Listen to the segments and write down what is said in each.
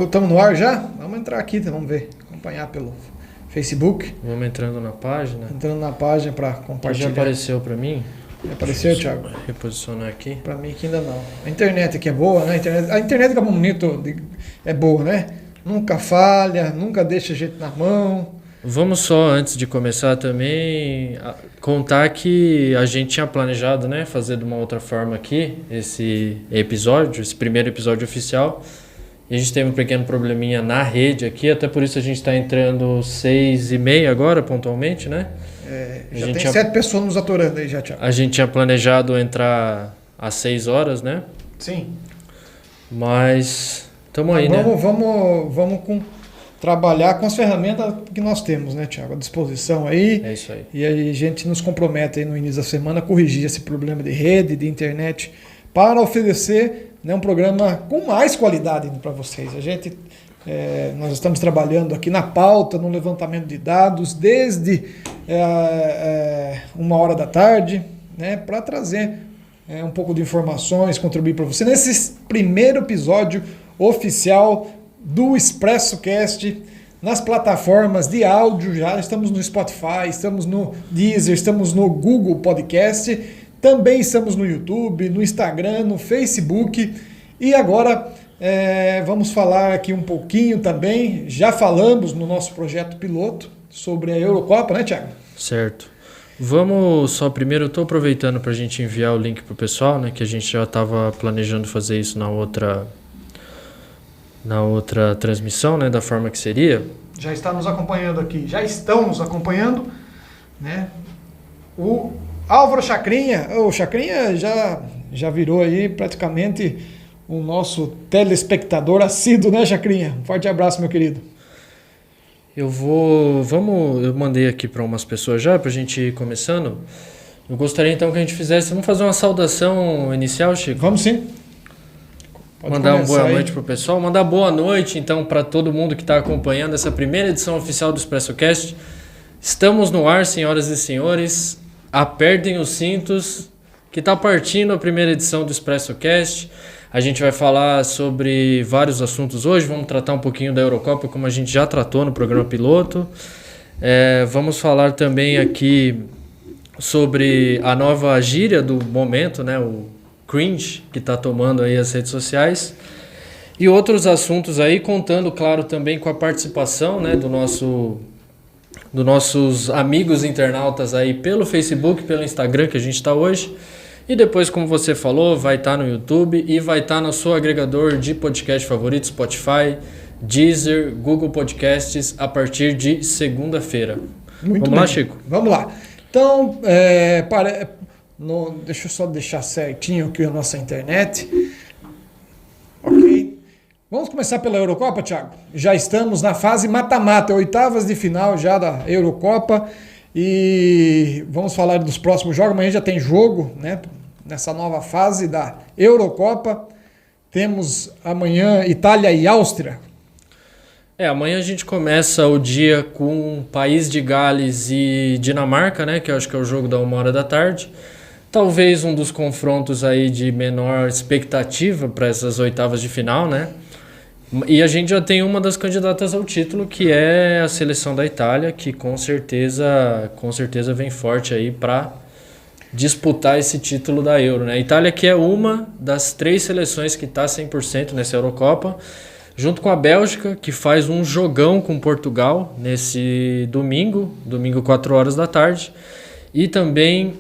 Estamos no ar já? Vamos entrar aqui, vamos ver. Acompanhar pelo Facebook. Vamos entrando na página. Entrando na página para compartilhar. Já apareceu para mim? Já apareceu, Thiago? Reposicionar aqui. Para mim que ainda não. A internet aqui é boa, né? A internet que é bonito, é boa, né? Nunca falha, nunca deixa a gente na mão. Vamos só, antes de começar também, contar que a gente tinha planejado, né, fazer de uma outra forma aqui, esse primeiro episódio oficial. E a gente teve um pequeno probleminha na rede aqui, até por isso a gente está entrando 6h30 agora, pontualmente, né? Já tem 7 pessoas nos aturando aí já, Thiago. A gente tinha planejado entrar às 6 horas, né? Sim. Mas estamos aí, né? Vamos trabalhar com as ferramentas que nós temos, né, Thiago? À disposição aí. É isso aí. E aí a gente nos compromete aí no início da semana a corrigir esse problema de rede, de internet, para oferecer, né, um programa com mais qualidade para vocês. Nós estamos trabalhando aqui na pauta, no levantamento de dados, desde 1h da tarde, né, para trazer um pouco de informações, contribuir para você nesse primeiro episódio oficial do ExpressoCast, nas plataformas de áudio. Já estamos no Spotify, estamos no Deezer, estamos no Google Podcast, também estamos no YouTube, no Instagram, no Facebook. E agora vamos falar aqui um pouquinho também, já falamos no nosso projeto piloto sobre a Eurocopa, né, Thiago? Certo. Vamos só primeiro, eu estou aproveitando para a gente enviar o link para o pessoal, né, que a gente já estava planejando fazer isso na outra transmissão, né, da forma que seria. Já está nos acompanhando aqui, já estão nos acompanhando, né? O Álvaro Chacrinha, o Chacrinha já virou aí praticamente o nosso telespectador assíduo, né, Chacrinha? Um forte abraço, meu querido. Eu mandei aqui para umas pessoas já, para a gente ir começando. Eu gostaria então que a gente vamos fazer uma saudação inicial, Chico? Vamos sim. Pode mandar uma boa aí. noite pro pessoal, mandar boa noite então para todo mundo que está acompanhando essa primeira edição oficial do ExpressoCast. Estamos no ar, senhoras e senhores. Apertem os cintos, que está partindo a primeira edição do ExpressoCast. A gente vai falar sobre vários assuntos hoje. Vamos tratar um pouquinho da Eurocopa, como a gente já tratou no programa piloto. Vamos falar também aqui sobre a nova gíria do momento, né? O cringe, que está tomando aí as redes sociais, e outros assuntos aí, contando, claro, também com a participação, né, dos nossos amigos internautas aí pelo Facebook, pelo Instagram, que a gente está hoje, e depois, como você falou, vai estar no YouTube e vai estar no seu agregador de podcast favorito, Spotify, Deezer, Google Podcasts, a partir de segunda-feira. Vamos lá, Chico? Vamos lá. Então, deixa eu só deixar certinho aqui a nossa internet. Ok. Vamos começar pela Eurocopa, Thiago? Já estamos na fase mata-mata, oitavas de final já da Eurocopa. E vamos falar dos próximos jogos. Amanhã já tem jogo, né? Nessa nova fase da Eurocopa. Temos amanhã Itália e Áustria. Amanhã a gente começa o dia com País de Gales e Dinamarca, né? Que eu acho que é o jogo da 1h da tarde. Talvez um dos confrontos aí de menor expectativa para essas oitavas de final, né? E a gente já tem uma das candidatas ao título, que é a seleção da Itália, que com certeza vem forte aí para disputar esse título da Euro, né? A Itália, que é uma das 3 seleções que está 100% nessa Eurocopa, junto com a Bélgica, que faz um jogão com Portugal nesse domingo 4h da tarde. E também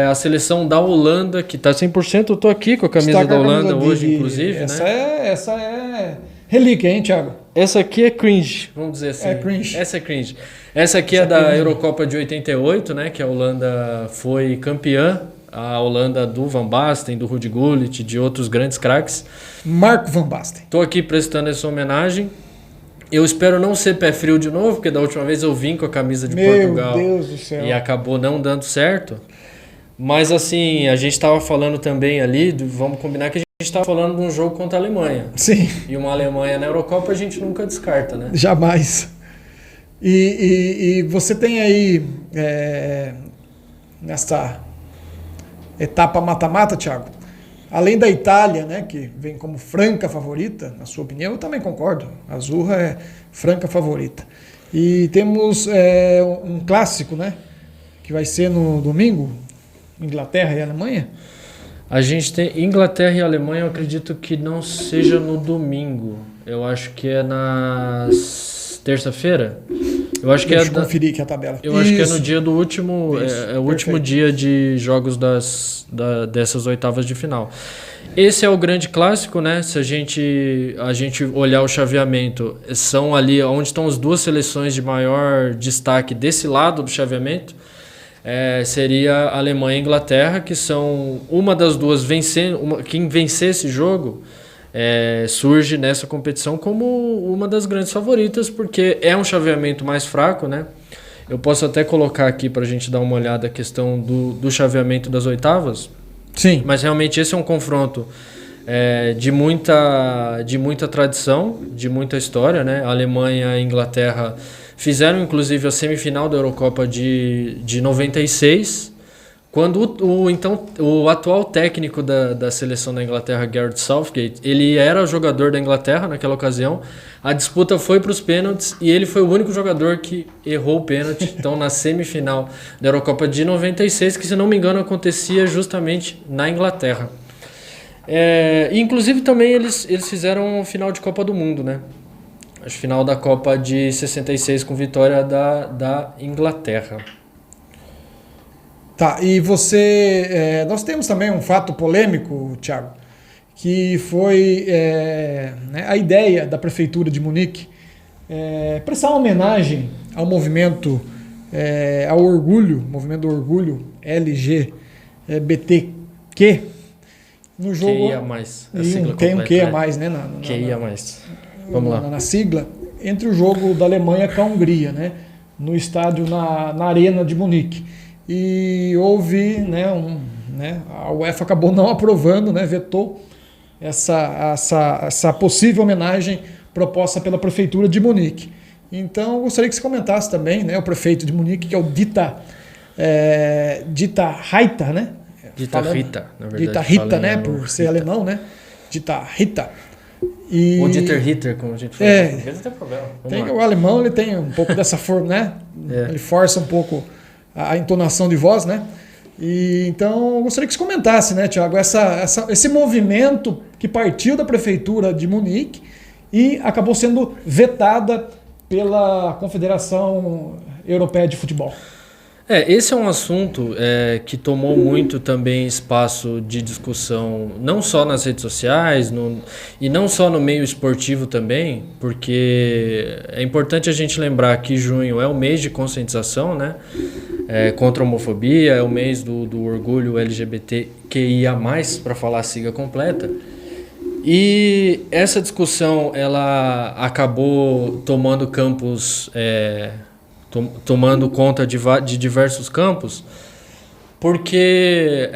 a seleção da Holanda, que está 100%. Eu estou aqui com a camisa da Holanda hoje, inclusive. Essa é relíquia, hein, Thiago? Essa aqui é cringe, vamos dizer assim. É cringe. Essa é cringe. Essa aqui é da Eurocopa de 88, né? Que a Holanda foi campeã. A Holanda do Van Basten, do Ruud Gullit, de outros grandes craques. Marco Van Basten. Estou aqui prestando essa homenagem. Eu espero não ser pé frio de novo, porque da última vez eu vim com a camisa de Portugal. Meu Deus do céu. E acabou não dando certo. Mas assim, a gente estava falando também ali, vamos combinar que a gente estava falando de um jogo contra a Alemanha. Sim. E uma Alemanha na Eurocopa a gente nunca descarta, né? Jamais. E você tem aí, nessa etapa mata-mata, Thiago, além da Itália, né, que vem como franca favorita, na sua opinião, eu também concordo. A Azzurra é franca favorita. E temos um clássico, né, que vai ser no domingo, Inglaterra e Alemanha. A gente tem Inglaterra e Alemanha, eu acredito que não seja no domingo. Eu acho que é na terça-feira. Eu acho que Deixa eu conferir aqui a tabela. Eu acho que é no dia do último. É o último perfeito. dia de jogos dessas oitavas de final. Esse é o grande clássico, né? Se a gente olhar o chaveamento, são ali onde estão as duas seleções de maior destaque desse lado do chaveamento. Seria a Alemanha e a Inglaterra, que são uma das duas vencendo. Quem vencer esse jogo surge nessa competição como uma das grandes favoritas, porque é um chaveamento mais fraco, né? Eu posso até colocar aqui para a gente dar uma olhada a questão do chaveamento das oitavas. Sim. Mas realmente esse é um confronto de muita tradição, de muita história, né? A Alemanha e a Inglaterra fizeram inclusive a semifinal da Eurocopa de 96, quando o atual técnico da seleção da Inglaterra, Gareth Southgate, ele era jogador da Inglaterra naquela ocasião. A disputa foi para os pênaltis e ele foi o único jogador que errou o pênalti. Então, na semifinal da Eurocopa de 96, que se não me engano acontecia justamente na Inglaterra. Inclusive também eles fizeram final de Copa do Mundo, né? A final da Copa de 66 com vitória da Inglaterra. Tá, e nós temos também um fato polêmico, Thiago, que foi a ideia da Prefeitura de Munique prestar uma homenagem ao movimento, ao orgulho, movimento do orgulho LGBTQ, no jogo... QIA+, a sigla tem um completa, QIA+, né? QIA+. Vamos lá. Na sigla, entre o jogo da Alemanha com a Hungria, né? No estádio, na Arena de Munique. E houve, a UEFA acabou não aprovando, né, vetou essa possível homenagem proposta pela Prefeitura de Munique. Então, eu gostaria que você comentasse também, né, o prefeito de Munique, que é o Dieter Reiter, né? Dieter Reiter, na verdade. Dieter Reiter, né, por ser alemão, né? Dieter Reiter. Ou Dieter Ritter, como a gente fala. Não tem problema. O alemão ele tem um pouco dessa forma, né? Ele força um pouco a entonação de voz, né? E então eu gostaria que você comentasse, né, Thiago, esse movimento que partiu da Prefeitura de Munique e acabou sendo vetada pela Confederação Europeia de Futebol. Esse é um assunto que tomou muito também espaço de discussão, não só nas redes sociais e não só no meio esportivo também, porque é importante a gente lembrar que junho é o mês de conscientização, né, contra a homofobia, é o mês do orgulho LGBTQIA+, para falar a sigla completa. E essa discussão ela acabou tomando campos... tomando conta de diversos campos, porque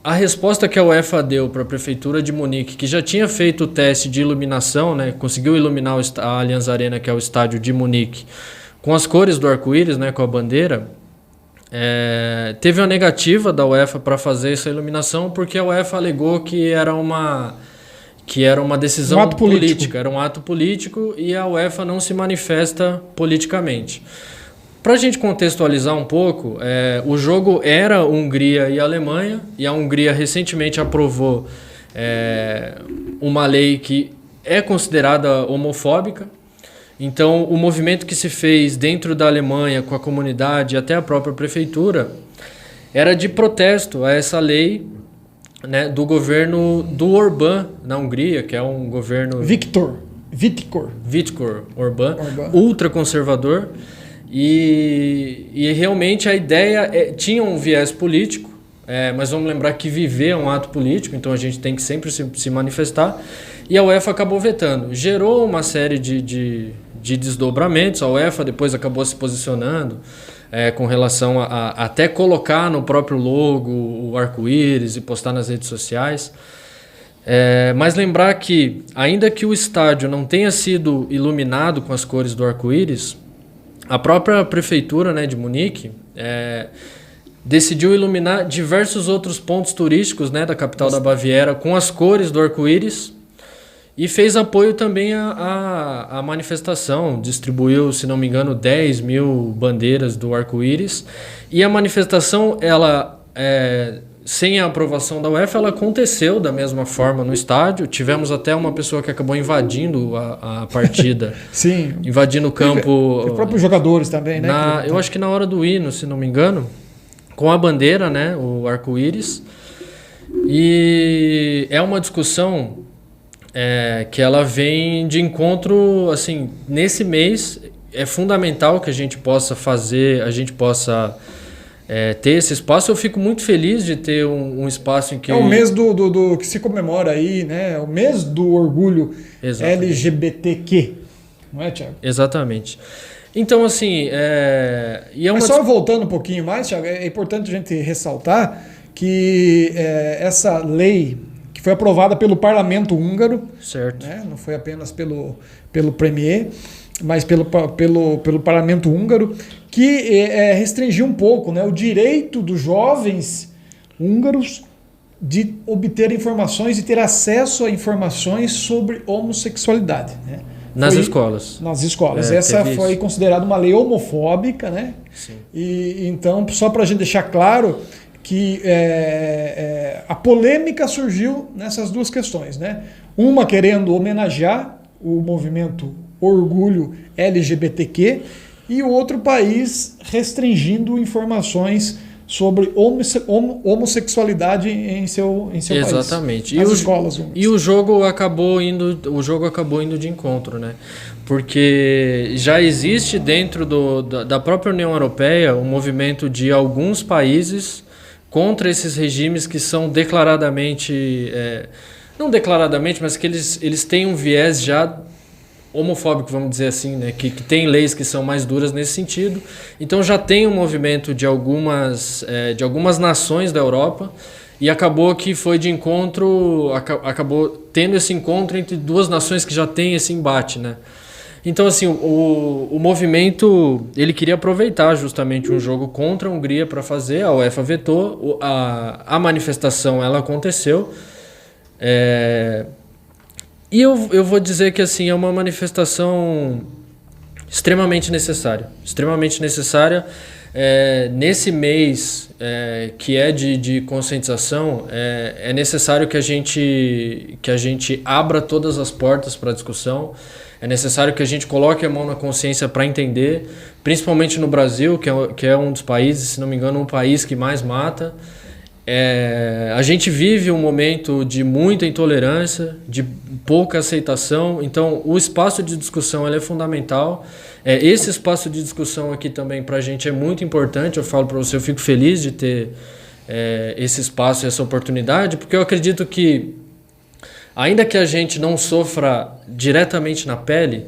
a resposta que a UEFA deu para a Prefeitura de Munique, que já tinha feito o teste de iluminação, né, conseguiu iluminar a Allianz Arena, que é o estádio de Munique, com as cores do arco-íris, né, com a bandeira, teve uma negativa da UEFA para fazer essa iluminação, porque a UEFA alegou que era uma decisão política, era um ato político e a UEFA não se manifesta politicamente. Para a gente contextualizar um pouco, o jogo era Hungria e Alemanha, e a Hungria recentemente aprovou uma lei que é considerada homofóbica. Então, o movimento que se fez dentro da Alemanha, com a comunidade e até a própria prefeitura, era de protesto a essa lei, né, do governo do Orbán na Hungria, que é um governo... Viktor Orbán, ultraconservador, e realmente a ideia tinha um viés político, mas vamos lembrar que viver é um ato político, então a gente tem que sempre se manifestar, e a UEFA acabou vetando. Gerou uma série de desdobramentos, a UEFA depois acabou se posicionando, com relação a até colocar no próprio logo o arco-íris e postar nas redes sociais. Mas lembrar que, ainda que o estádio não tenha sido iluminado com as cores do arco-íris, a própria prefeitura, né, de Munique decidiu iluminar diversos outros pontos turísticos, né, da capital da Baviera com as cores do arco-íris e fez apoio também à manifestação. Distribuiu, se não me engano, 10 mil bandeiras do arco-íris. E a manifestação, ela, sem a aprovação da UEFA, ela aconteceu da mesma forma no estádio. Tivemos até uma pessoa que acabou invadindo a partida. Sim. Invadindo o campo. Os próprios jogadores também, né? Eu acho que na hora do hino, se não me engano, com a bandeira, né, o arco-íris. E é uma discussão que ela vem de encontro, assim, nesse mês é fundamental que a gente possa ter esse espaço. Eu fico muito feliz de ter um espaço em que... É o mês do que se comemora aí, né? O mês do orgulho. Exatamente. LGBTQ, não é, Thiago? Exatamente. Então, assim... Mas só voltando um pouquinho mais, Thiago, é importante a gente ressaltar que essa lei que foi aprovada pelo Parlamento húngaro, certo, né? Não foi apenas pelo Premier, mas pelo Parlamento húngaro, que restringiu um pouco, né, o direito dos jovens húngaros de obter informações e ter acesso a informações sobre homossexualidade, né? Nas escolas. Nas escolas. Essa foi considerada uma lei homofóbica, né? Sim. E então, só para a gente deixar claro que a polêmica surgiu nessas duas questões, né? Uma querendo homenagear o movimento Orgulho LGBTQ e o outro país restringindo informações sobre homossexualidade em seu país. Exatamente. Nas escolas. E o jogo acabou indo de encontro, né? Porque já existe dentro da própria União Europeia um movimento de alguns países contra esses regimes que são declaradamente, não declaradamente, mas que eles têm um viés já homofóbico, vamos dizer assim, né? Que tem leis que são mais duras nesse sentido. Então já tem um movimento de algumas nações da Europa e acabou que foi de encontro, acabou tendo esse encontro entre duas nações que já tem esse embate, né? Então, assim, o movimento, ele queria aproveitar justamente um jogo contra a Hungria para fazer, a UEFA vetou, a manifestação, ela aconteceu, e eu vou dizer que, assim, é uma manifestação extremamente necessária, nesse mês que é de conscientização, é necessário que a gente abra todas as portas para a discussão. É necessário que a gente coloque a mão na consciência para entender, principalmente no Brasil, que é um dos países, se não me engano, um país que mais mata. A gente vive um momento de muita intolerância, de pouca aceitação, então o espaço de discussão ele é fundamental. Esse espaço de discussão aqui também para a gente é muito importante. Eu falo para você, eu fico feliz de ter esse espaço e essa oportunidade, porque eu acredito que ainda que a gente não sofra diretamente na pele,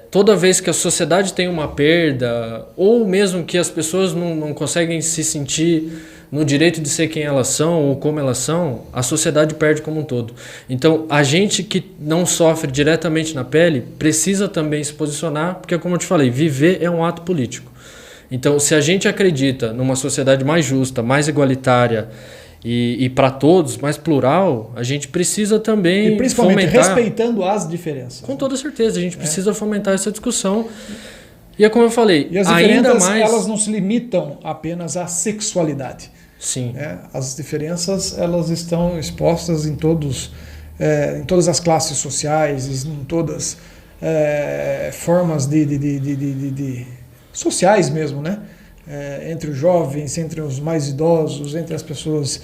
toda vez que a sociedade tem uma perda, ou mesmo que as pessoas não conseguem se sentir no direito de ser quem elas são ou como elas são, a sociedade perde como um todo. Então, a gente que não sofre diretamente na pele precisa também se posicionar, porque, como eu te falei, viver é um ato político. Então, se a gente acredita numa sociedade mais justa, mais igualitária, e para todos, mais plural, a gente precisa também e principalmente fomentar, respeitando as diferenças. Com toda certeza, a gente precisa fomentar essa discussão. E é como eu falei, e as ainda mais... elas não se limitam apenas à sexualidade. Sim. As diferenças elas estão expostas em todas as classes sociais, em todas formas de sociais mesmo, né? Entre os jovens, entre os mais idosos, entre as pessoas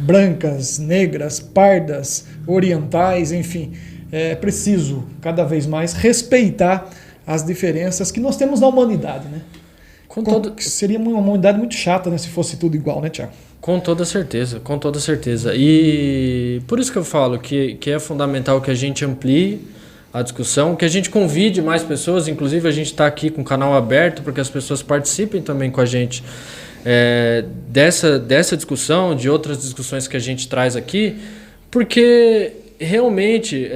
brancas, negras, pardas, orientais, enfim. É preciso cada vez mais respeitar as diferenças que nós temos na humanidade, né? Seria uma humanidade muito chata, né, se fosse tudo igual, né, Thiago? Com toda certeza, com toda certeza. E por isso que eu falo que é fundamental que a gente amplie a discussão, que a gente convide mais pessoas, inclusive a gente está aqui com o canal aberto para que as pessoas participem também com a gente dessa discussão, de outras discussões que a gente traz aqui, porque realmente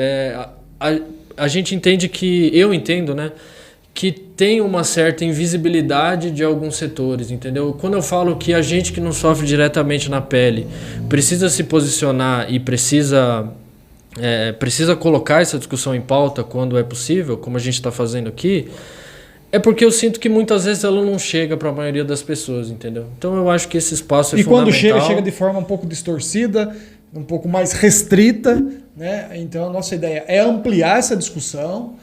a gente entende eu entendo, né, que tem uma certa invisibilidade de alguns setores, entendeu? Quando eu falo que a gente que não sofre diretamente na pele precisa se posicionar e precisa colocar essa discussão em pauta quando é possível, como a gente está fazendo aqui, é porque eu sinto que muitas vezes ela não chega para a maioria das pessoas, entendeu? Então eu acho que esse espaço é fundamental. E quando chega de forma um pouco distorcida, um pouco mais restrita, né? Então a nossa ideia é ampliar essa discussão.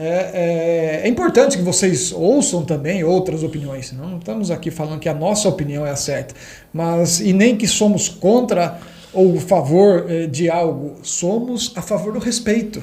É importante que vocês ouçam também outras opiniões. Não estamos aqui falando que a nossa opinião é a certa, e nem que somos contra ou a favor de algo. Somos a favor do respeito.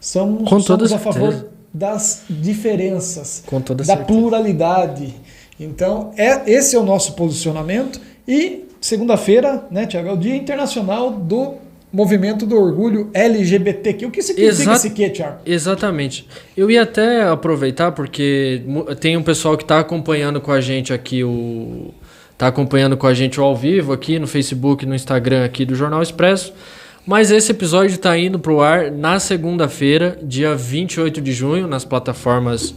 Somos a favor das diferenças, da pluralidade. Então, esse é o nosso posicionamento. E segunda-feira, né, Tiago, é o Dia Internacional do Movimento do Orgulho LGBTQ. O que significa esse quê, Tiago? Exatamente. Eu ia até aproveitar, porque tem um pessoal que está acompanhando com a gente aqui está acompanhando com a gente ao vivo aqui no Facebook, no Instagram aqui do Jornal Expresso. Mas esse episódio está indo para o ar na segunda-feira, dia 28 de junho, nas plataformas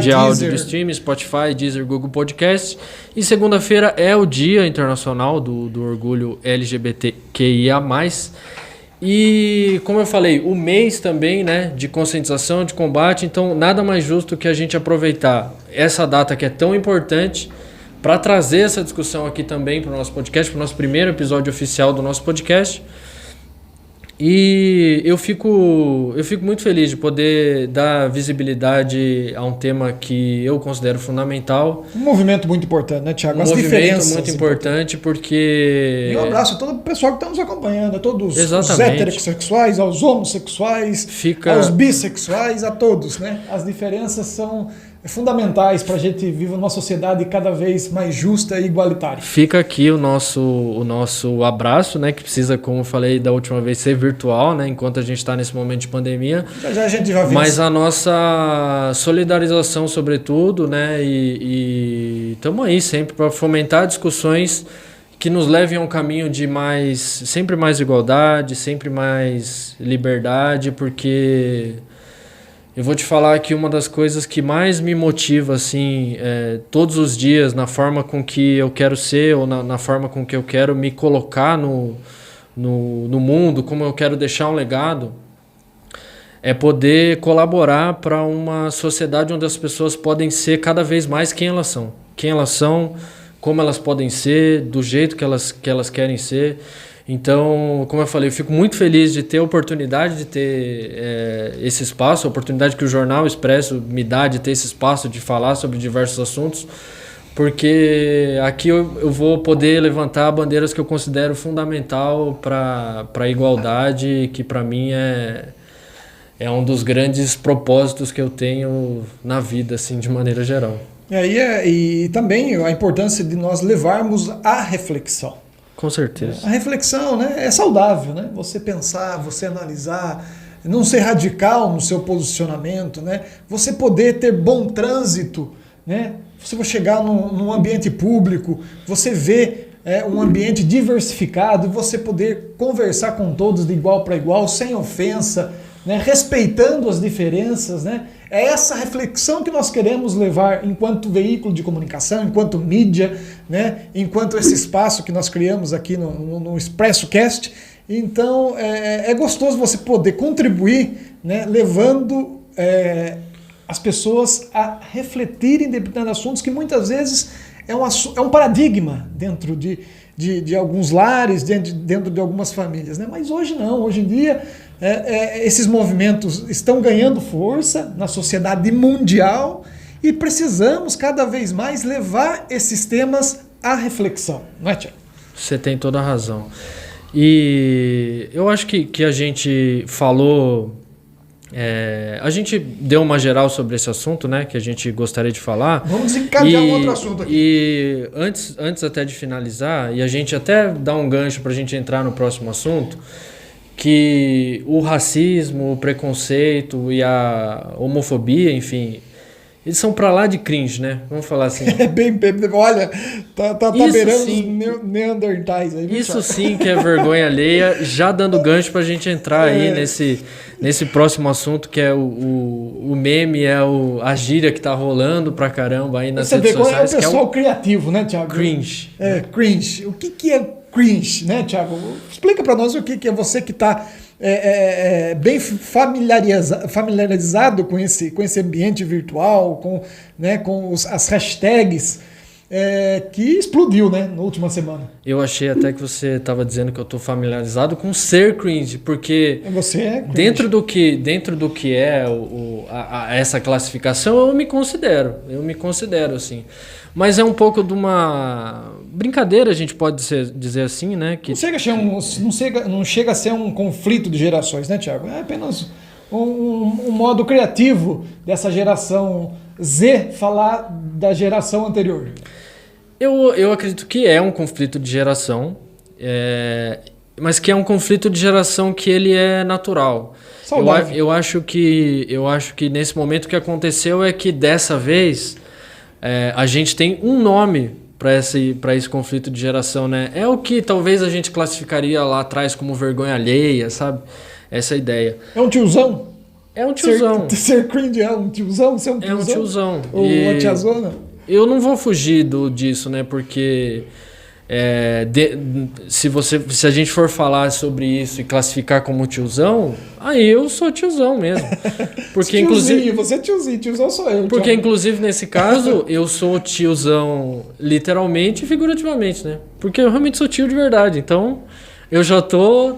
de áudio de streaming, Spotify, Deezer, Google Podcast. E segunda-feira é o Dia Internacional do Orgulho LGBTQIA+. E, como eu falei, o mês também, né, de conscientização, de combate. Então, nada mais justo que a gente aproveitar essa data que é tão importante para trazer essa discussão aqui também para o nosso podcast, para o nosso primeiro episódio oficial do nosso podcast. E eu fico muito feliz de poder dar visibilidade a um tema que eu considero fundamental. Um movimento muito importante, né, Tiago? As diferenças. Muito importante porque... E um abraço a todo o pessoal que está nos acompanhando, a todos Exatamente. Os heterossexuais, aos homossexuais, aos bissexuais, a todos, né? As diferenças são fundamentais para a gente viver numa sociedade cada vez mais justa e igualitária. Fica aqui o nosso abraço, né, que precisa, como eu falei da última vez, ser virtual, né, enquanto a gente está nesse momento de pandemia. Já a gente já vê. Mas a nossa solidarização, sobretudo, né, e estamos aí sempre para fomentar discussões que nos levem a um caminho de sempre mais igualdade, sempre mais liberdade, porque... Eu vou te falar que uma das coisas que mais me motiva, assim, todos os dias, na forma com que eu quero ser ou na forma com que eu quero me colocar no mundo, como eu quero deixar um legado, é poder colaborar para uma sociedade onde as pessoas podem ser cada vez mais quem elas são. Quem elas são, como elas podem ser, do jeito que elas querem ser. Então, como eu falei, eu fico muito feliz de ter a oportunidade de ter esse espaço, a oportunidade que o Jornal Expresso me dá de ter esse espaço de falar sobre diversos assuntos, porque aqui eu vou poder levantar bandeiras que eu considero fundamental para a igualdade, que para mim é um dos grandes propósitos que eu tenho na vida, assim, de maneira geral. E também a importância de nós levarmos a reflexão. Com certeza. A reflexão, né, é saudável, né? Você pensar, você analisar, não ser radical no seu posicionamento, né? Você poder ter bom trânsito, né? Você vai chegar num ambiente público, você vê um ambiente diversificado, você poder conversar com todos de igual para igual, sem ofensa, né? Respeitando as diferenças, né? É essa reflexão que nós queremos levar enquanto veículo de comunicação, enquanto mídia, né? Enquanto esse espaço que nós criamos aqui no ExpressoCast. Então, é gostoso você poder contribuir, né? Levando as pessoas a refletirem determinados assuntos que muitas vezes é um paradigma dentro de alguns lares, dentro de algumas famílias, né? Mas hoje não, hoje em dia esses movimentos estão ganhando força na sociedade mundial e precisamos cada vez mais levar esses temas à reflexão, não é, Tiago? Você tem toda a razão. E eu acho que a gente falou... a gente deu uma geral sobre esse assunto, né, que a gente gostaria de falar. Vamos desencadear um outro assunto aqui. E antes até de finalizar, e a gente até dá um gancho para a gente entrar no próximo assunto, que o racismo, o preconceito e a homofobia, enfim, Eles são pra lá de cringe, né? Vamos falar assim. É olha, tá beirando sim, os neandertais aí. Isso sim que é vergonha alheia, já dando gancho pra gente entrar aí nesse próximo assunto, que é o meme, a gíria que tá rolando pra caramba aí nas redes sociais. É o pessoal criativo, né, Thiago? Cringe. Cringe. O que é cringe, né, Thiago? Explica pra nós o que é você que tá bem familiarizado com esse ambiente virtual, com as hashtags que explodiu, né, na última semana. Eu achei até que você estava dizendo que eu estou familiarizado com ser cringe, porque você é cringe. dentro do que é essa classificação, eu me considero assim. Mas é um pouco de uma brincadeira, a gente pode dizer assim, né? Que não chega a ser um conflito de gerações, né, Thiago? É apenas um modo criativo dessa geração Z falar da geração anterior. Eu acredito que é um conflito de geração, mas que é um conflito de geração que ele é natural. Eu acho que nesse momento o que aconteceu é que dessa vez a gente tem um nome para esse conflito de geração, né? É o que talvez a gente classificaria lá atrás como vergonha alheia, sabe? Essa ideia. É um tiozão? É um tiozão. Ser cringe é um tiozão? Ser um tiozão? É um tiozão. Ou uma tiazona? Eu não vou fugir disso, né? Porque se a gente for falar sobre isso e classificar como tiozão, aí eu sou tiozão mesmo. Porque inclusive você é tiozão sou eu. Porque inclusive nesse caso eu sou tiozão literalmente e figurativamente, né? Porque eu realmente sou tio de verdade. Então eu já tô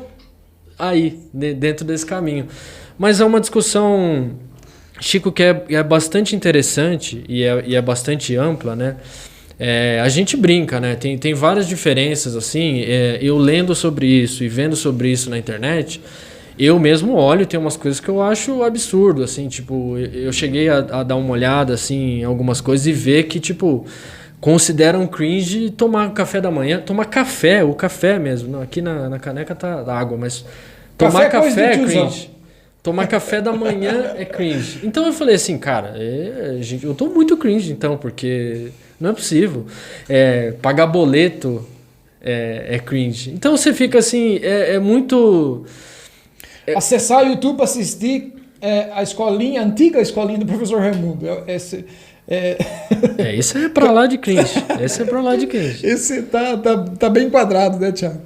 aí dentro desse caminho. Mas é uma discussão, Chico, que é bastante interessante e é bastante ampla, né? A gente brinca, né? Tem várias diferenças, assim. Eu lendo sobre isso e vendo sobre isso na internet, eu mesmo olho e tem umas coisas que eu acho absurdo, assim. Tipo, eu cheguei a dar uma olhada, assim, em algumas coisas e ver que, tipo, consideram cringe tomar café da manhã. Tomar café, o café mesmo. Não, aqui na caneca tá água, mas tomar café é cringe. Tomar café da manhã é cringe. Então eu falei assim, cara, eu tô muito cringe então, porque não é possível. Pagar boleto é cringe. Então você fica assim, muito... Acessar o YouTube para assistir a antiga escolinha do professor Raimundo. Esse é pra lá de cringe. Esse é pra lá de cringe. Esse tá bem enquadrado, né, Thiago?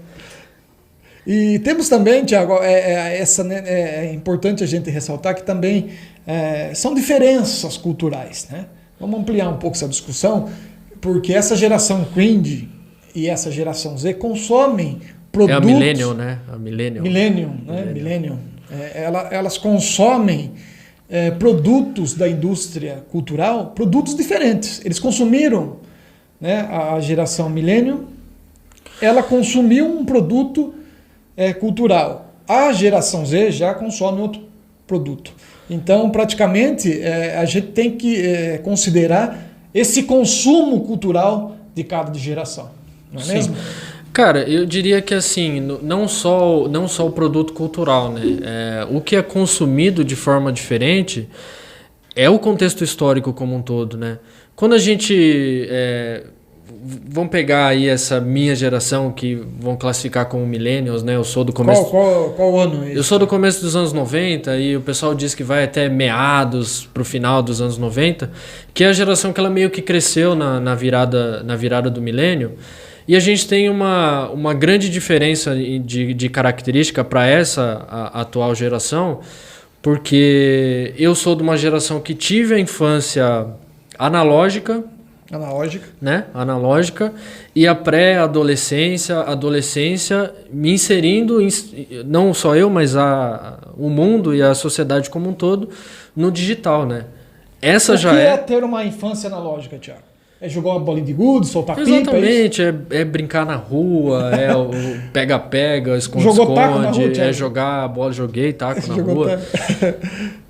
E temos também, Thiago, é importante a gente ressaltar que também são diferenças culturais, né? Vamos ampliar um pouco essa discussão, porque essa geração cringe e essa geração Z consomem produtos... É a Millennium, né? A Millennium. Millennium. Elas consomem produtos da indústria cultural, produtos diferentes. Eles consumiram, né? A geração Millennium, ela consumiu um produto cultural. A geração Z já consome outro produto. Então, praticamente, a gente tem que considerar esse consumo cultural de cada geração. Não é mesmo? Cara, eu diria que assim, não só o produto cultural, né? O que é consumido de forma diferente é o contexto histórico como um todo, né? Quando a gente... vamos pegar aí essa minha geração que vão classificar como millennials, né? Eu sou do começo... Qual ano é isso? Eu sou do começo dos anos 90 e o pessoal diz que vai até meados pro final dos anos 90, que é a geração que ela meio que cresceu na virada do milênio. E a gente tem uma grande diferença de característica para essa atual geração, porque eu sou de uma geração que tive a infância analógica, né? Analógica, e a pré-adolescência, adolescência, me inserindo, não só eu, mas o mundo e a sociedade como um todo, no digital, né? O que é ter uma infância analógica, Thiago? É jogar uma bolinha de gude, soltar pipa? Exatamente, é brincar na rua, é o pega-pega, esconde-esconde, é jogar a bola, joguei taco na rua.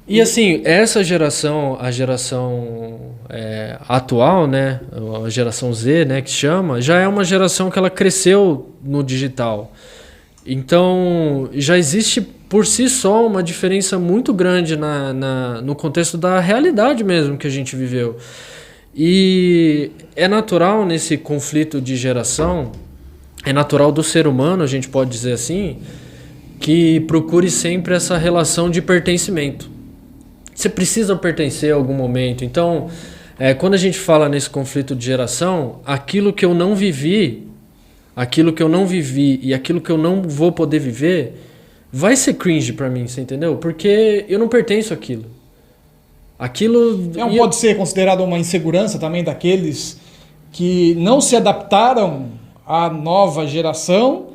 E assim, essa geração, a geração atual, né, a geração Z, né, que chama, já é uma geração que ela cresceu no digital. Então, já existe por si só uma diferença muito grande no contexto da realidade mesmo que a gente viveu. E é natural nesse conflito de geração, é natural do ser humano, a gente pode dizer assim, que procure sempre essa relação de pertencimento. Você precisa pertencer a algum momento. Então, quando a gente fala nesse conflito de geração, aquilo que eu não vivi e aquilo que eu não vou poder viver, vai ser cringe pra mim, você entendeu? Porque eu não pertenço àquilo. Pode ser considerado uma insegurança também daqueles que não se adaptaram à nova geração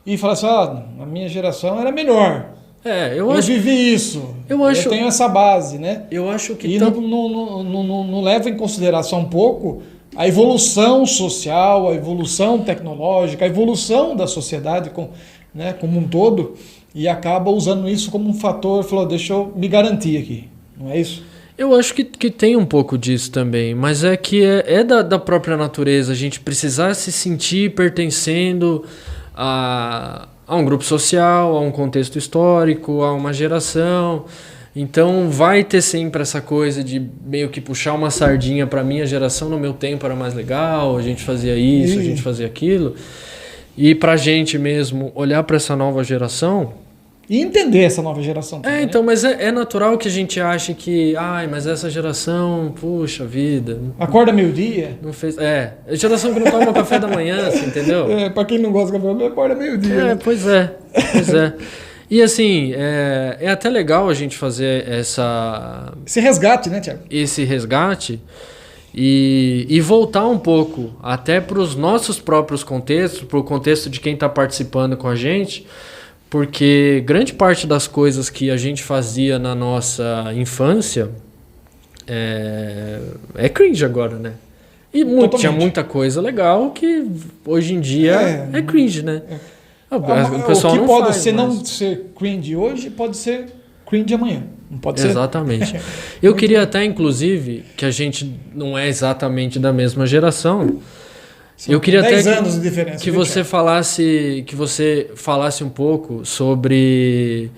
e falaram assim, a minha geração era melhor. Eu vivi isso. Eu tenho essa base, né? Eu acho que... E não leva em consideração um pouco a evolução social, a evolução tecnológica, a evolução da sociedade como um todo, e acaba usando isso como um fator, falou, deixa eu me garantir aqui, não é isso? Eu acho que tem um pouco disso também, mas é que é da própria natureza a gente precisar se sentir pertencendo a um grupo social, a um contexto histórico, a uma geração. Então vai ter sempre essa coisa de meio que puxar uma sardinha para minha geração, no meu tempo era mais legal, a gente fazia isso, a gente fazia aquilo. E pra gente mesmo olhar para essa nova geração... E entender essa nova geração também. Então, mas é natural que a gente ache que... mas essa geração, puxa vida... Acorda meio-dia? Não fez... geração que não toma café da manhã, assim, entendeu? Pra quem não gosta de café, acorda meio-dia. Né? Pois é. E assim, é até legal a gente fazer esse resgate, né, Thiago? Esse resgate e voltar um pouco até para os nossos próprios contextos, para o contexto de quem está participando com a gente, porque grande parte das coisas que a gente fazia na nossa infância é cringe agora, né? E tinha muita coisa legal que hoje em dia é cringe, né? O pessoal não pode não ser cringe hoje, pode ser cringe amanhã. Não pode ser? Exatamente. Eu queria até, inclusive, que a gente não é exatamente da mesma geração. Eu queria 10 até anos de diferença, que você falasse um pouco sobre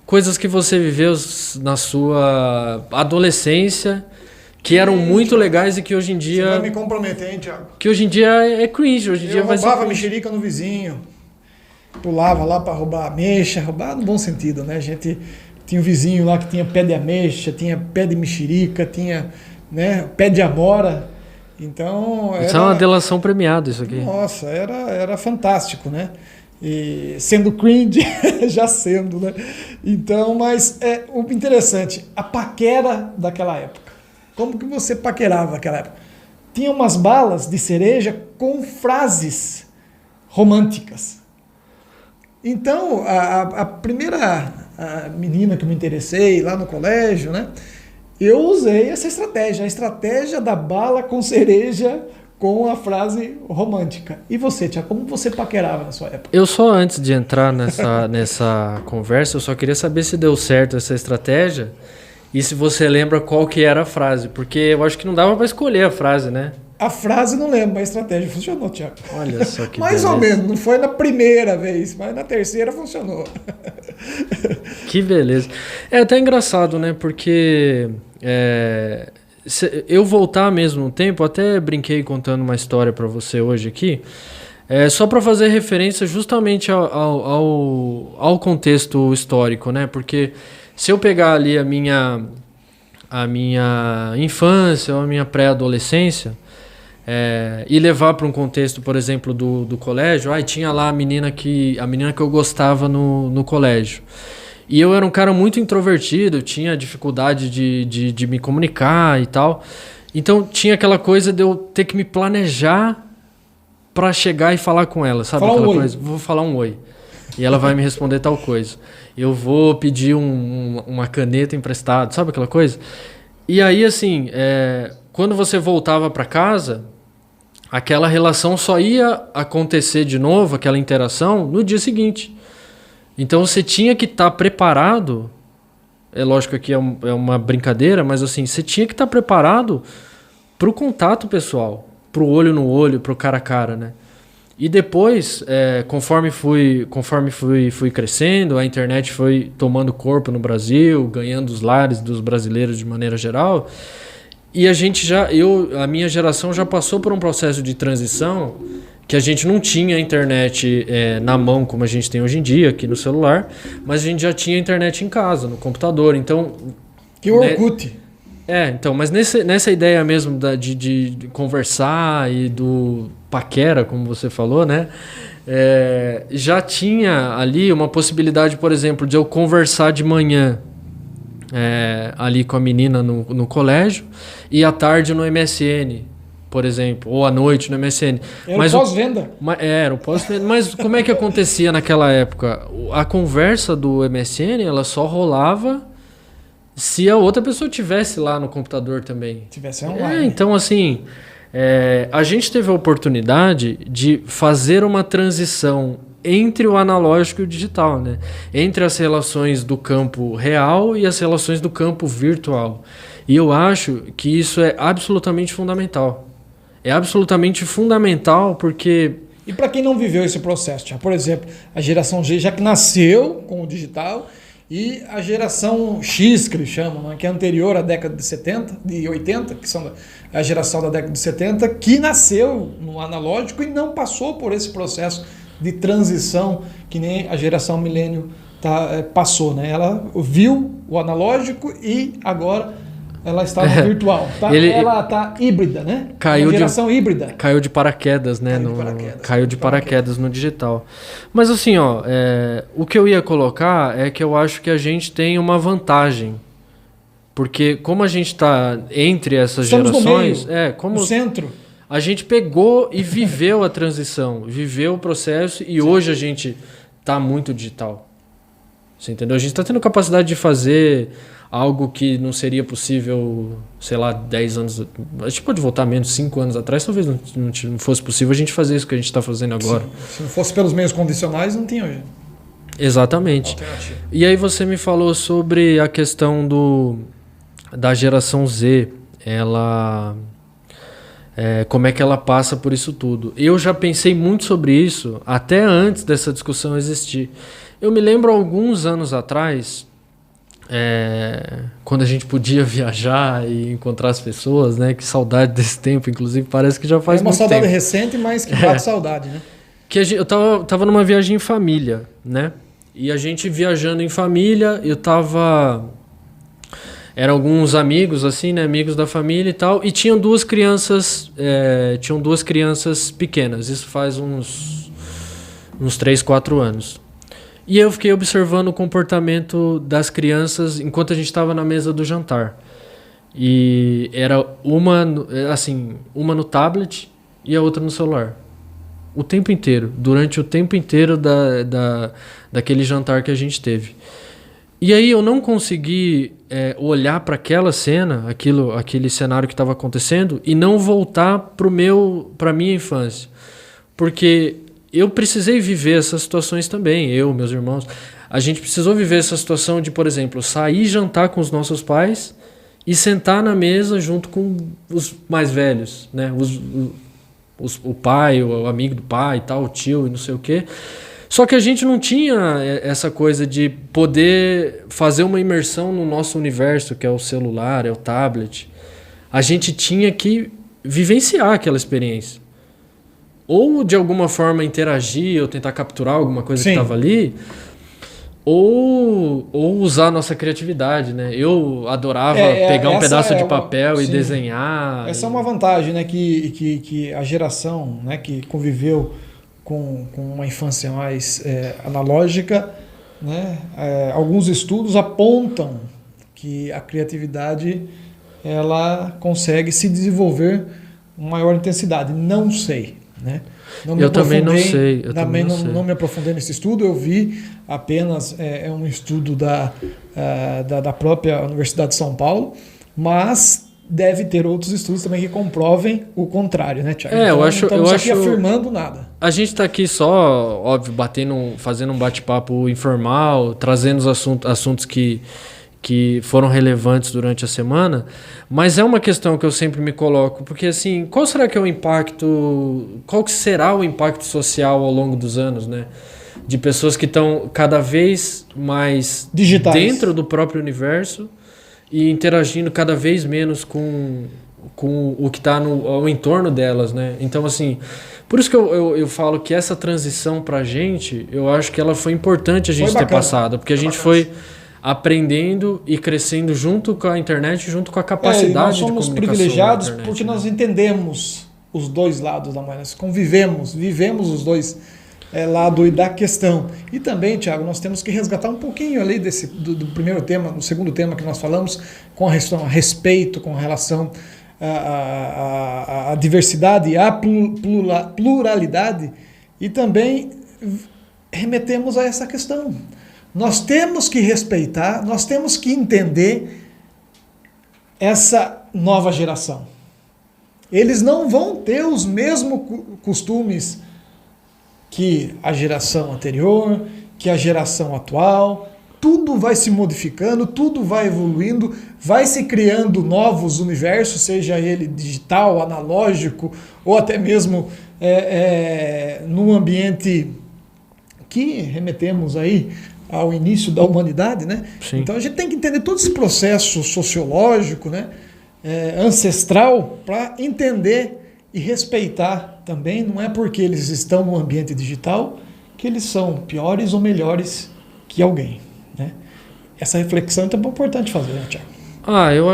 coisas que você viveu na sua adolescência que eram muito legais e que hoje em dia... Você vai me comprometer, hein, Thiago? Que hoje em dia é cringe. Eu roubava mexerica no vizinho. Pulava lá para roubar ameixa, roubar no bom sentido, né? A gente tinha um vizinho lá que tinha pé de ameixa, tinha pé de mexerica, tinha pé de amora. Então... Isso é uma delação premiada, isso aqui. Nossa, era fantástico, né? E sendo cringe, já sendo, né? Então, mas o interessante, a paquera daquela época. Como que você paquerava naquela época? Tinha umas balas de cereja com frases românticas. Então, a primeira menina que eu me interessei lá no colégio, né? Eu usei essa estratégia, a estratégia da bala com cereja com a frase romântica. E você, Tia, como você paquerava na sua época? Eu só, antes de entrar nessa conversa, eu só queria saber se deu certo essa estratégia e se você lembra qual que era a frase, porque eu acho que não dava para escolher a frase, né? A frase não lembro, mas a estratégia funcionou, Thiago. Olha só que Mais beleza. ou menos, não foi na primeira vez, mas na terceira funcionou. Que beleza. É até engraçado, né? Porque eu voltar mesmo no tempo, até brinquei contando uma história para você hoje aqui, só para fazer referência justamente ao contexto histórico, né? Porque se eu pegar ali a minha infância ou a minha pré-adolescência, e levar para um contexto, por exemplo, do colégio, tinha lá a menina que eu gostava no colégio. E eu era um cara muito introvertido, tinha dificuldade de me comunicar e tal. Então tinha aquela coisa de eu ter que me planejar para chegar e falar com ela, sabe? Aquela coisa, vou falar um oi. E ela vai me responder tal coisa. Eu vou pedir uma caneta emprestada, sabe aquela coisa? E aí, assim, quando você voltava para casa, aquela relação só ia acontecer de novo, aquela interação, no dia seguinte. Então você tinha que estar preparado, é lógico que é uma brincadeira, mas assim, você tinha que estar preparado para o contato pessoal, para o olho no olho, para o cara a cara, né? E depois, conforme fui crescendo, a internet foi tomando corpo no Brasil, ganhando os lares dos brasileiros de maneira geral. E a minha geração já passou por um processo de transição que a gente não tinha internet na mão como a gente tem hoje em dia, aqui no celular, mas a gente já tinha internet em casa, no computador. Então, que Orkut. Então, mas nessa ideia mesmo de conversar e do paquera, como você falou, né? Já tinha ali uma possibilidade, por exemplo, de eu conversar de manhã ali com a menina no colégio e à tarde no MSN, por exemplo, ou à noite no MSN. Era o pós-venda. Era o pós-venda. Mas como é que acontecia naquela época? A conversa do MSN, ela só rolava se a outra pessoa tivesse lá no computador também. Tivesse online. Então, assim, a gente teve a oportunidade de fazer uma transição entre o analógico e o digital, né? Entre as relações do campo real e as relações do campo virtual. E eu acho que isso é absolutamente fundamental. É absolutamente fundamental porque... E para quem não viveu esse processo, por exemplo, a geração G já que nasceu com o digital... E a geração X, que eles chamam, né, que é anterior à década de 70, de 80, que são a geração da década de 70, que nasceu no analógico e não passou por esse processo de transição que nem a geração milênio passou. Né? Ela viu o analógico e agora ela está no virtual. Ela está híbrida, né? Geração híbrida. Caiu de paraquedas, né? Caiu de paraquedas no digital. Mas assim, o que eu ia colocar é que eu acho que a gente tem uma vantagem. Porque como a gente está entre essas gerações... no centro. A gente pegou e viveu a transição, viveu o processo e hoje a gente está muito digital. Você entendeu? A gente está tendo capacidade de fazer... algo que não seria possível, sei lá, 10 anos... A gente pode voltar menos, 5 anos atrás, talvez não fosse possível a gente fazer isso que a gente está fazendo agora. Sim. Se não fosse pelos meios convencionais, não tinha hoje. Exatamente. E aí você me falou sobre a questão da geração Z. Como é que ela passa por isso tudo. Eu já pensei muito sobre isso, até antes dessa discussão existir. Eu me lembro alguns anos atrás... quando a gente podia viajar e encontrar as pessoas, né? Que saudade desse tempo, inclusive, parece que já faz muito tempo. É uma saudade recente, mas que bate saudade, né? Eu tava numa viagem em família, né? E a gente viajando em família, eram alguns amigos, assim, né? Amigos da família e tal, e tinham duas crianças pequenas, isso faz uns 3, 4 anos. E eu fiquei observando o comportamento das crianças enquanto a gente estava na mesa do jantar. E era uma no tablet e a outra no celular. O tempo inteiro, durante o tempo inteiro daquele jantar que a gente teve. E aí eu não consegui olhar para aquela cena, aquele cenário que estava acontecendo, e não voltar para minha infância. Porque... eu precisei viver essas situações também, meus irmãos. A gente precisou viver essa situação de, por exemplo, sair jantar com os nossos pais e sentar na mesa junto com os mais velhos, né? O pai, o amigo do pai e tal, o tio e não sei o quê. Só que a gente não tinha essa coisa de poder fazer uma imersão no nosso universo, que é o celular, é o tablet. A gente tinha que vivenciar aquela experiência. Ou de alguma forma interagir ou tentar capturar alguma coisa que estava ali, ou usar a nossa criatividade, né? Eu adorava pegar um pedaço de papel e desenhar. Essa é uma vantagem, né? Que a geração, né, que conviveu com uma infância mais analógica, né? Alguns estudos apontam que a criatividade ela consegue se desenvolver com maior intensidade. Não sei. Né? Eu também não sei. Não me aprofundei nesse estudo, eu vi apenas um estudo da própria Universidade de São Paulo, mas deve ter outros estudos também que comprovem o contrário, né, Thiago? Eu acho aqui afirmando nada. A gente está aqui só, óbvio, fazendo um bate-papo informal, trazendo os assuntos que que foram relevantes durante a semana, mas é uma questão que eu sempre me coloco, porque assim, qual será que é o impacto, qual que será o impacto social ao longo dos anos, né? De pessoas que estão cada vez mais digitais dentro do próprio universo e interagindo cada vez menos com o que está ao entorno delas, né? Então, assim, por isso que eu falo que essa transição pra gente, eu acho que ela foi importante a gente ter passado, porque a gente foi aprendendo e crescendo junto com a internet, junto com a capacidade de comunicação. Nós somos privilegiados porque nós entendemos os dois lados da moeda, nós vivemos os dois lados da questão. E também, Thiago, nós temos que resgatar um pouquinho ali do primeiro tema, do segundo tema que nós falamos, com a respeito, com relação à diversidade e à pluralidade, e também remetemos a essa questão. Nós temos que respeitar, nós temos que entender essa nova geração. Eles não vão ter os mesmos costumes que a geração anterior, que a geração atual. Tudo vai se modificando, tudo vai evoluindo, vai se criando novos universos, seja ele digital, analógico, ou até mesmo num ambiente que remetemos aí ao início da humanidade, né? Sim. Então a gente tem que entender todo esse processo sociológico, né? Ancestral, para entender e respeitar também. Não é porque eles estão no ambiente digital que eles são piores ou melhores que alguém, né? Essa reflexão é tão importante fazer, né, Thiago? Eu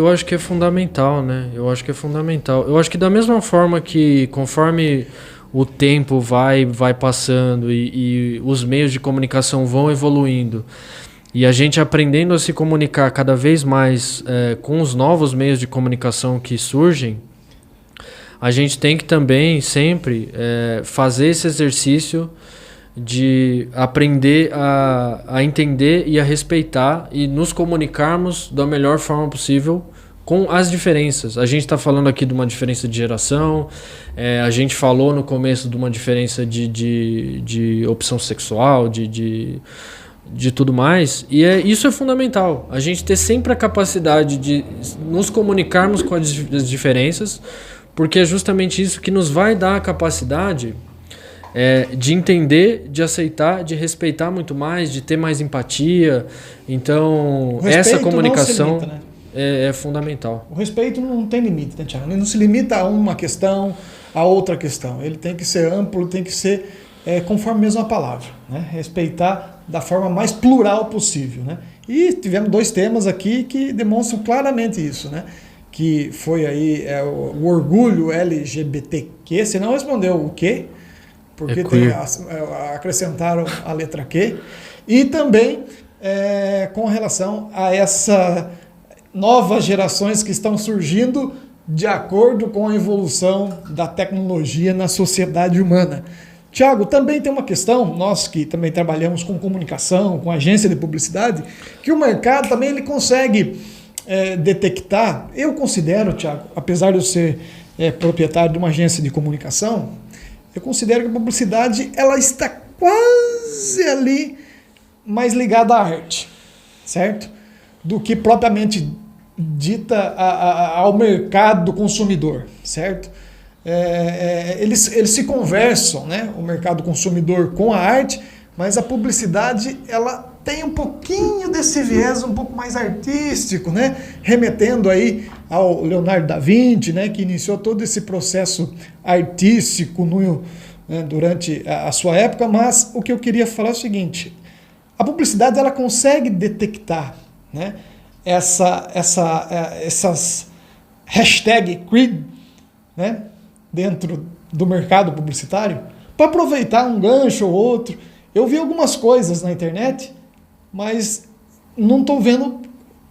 acho que é fundamental, né? Eu acho que é fundamental. Eu acho que da mesma forma que conforme o tempo vai passando e os meios de comunicação vão evoluindo e a gente aprendendo a se comunicar cada vez mais com os novos meios de comunicação que surgem, a gente tem que também sempre fazer esse exercício de aprender a entender e a respeitar e nos comunicarmos da melhor forma possível com as diferenças. A gente está falando aqui de uma diferença de geração, a gente falou no começo de uma diferença de opção sexual, de tudo mais, e isso é fundamental. A gente ter sempre a capacidade de nos comunicarmos com as diferenças, porque é justamente isso que nos vai dar a capacidade de entender, de aceitar, de respeitar muito mais, de ter mais empatia. Então, essa comunicação não se limita, né? É fundamental. O respeito não tem limite, né, Thiago? Ele não se limita a uma questão, a outra questão. Ele tem que ser amplo, tem que ser conforme mesmo a palavra, né? Respeitar da forma mais plural possível, né? E tivemos 2 temas aqui que demonstram claramente isso, né? Que foi aí o orgulho LGBTQ. Você não respondeu o quê? Porque acrescentaram a letra Q. E também com relação a essa novas gerações que estão surgindo de acordo com a evolução da tecnologia na sociedade humana. Tiago, também tem uma questão, nós que também trabalhamos com comunicação, com agência de publicidade, que o mercado também ele consegue detectar. Eu considero, Tiago, apesar de eu ser proprietário de uma agência de comunicação, eu considero que a publicidade ela está quase ali mais ligada à arte, certo? Do que propriamente dita ao mercado consumidor, certo? Eles se conversam, né? O mercado consumidor com a arte, mas a publicidade ela tem um pouquinho desse viés um pouco mais artístico, né? Remetendo aí ao Leonardo da Vinci, né? Que iniciou todo esse processo artístico durante a sua época. Mas o que eu queria falar é o seguinte: a publicidade ela consegue detectar, né? Essas hashtag creed, né? Dentro do mercado publicitário, para aproveitar um gancho ou outro. Eu vi algumas coisas na internet, mas não estou vendo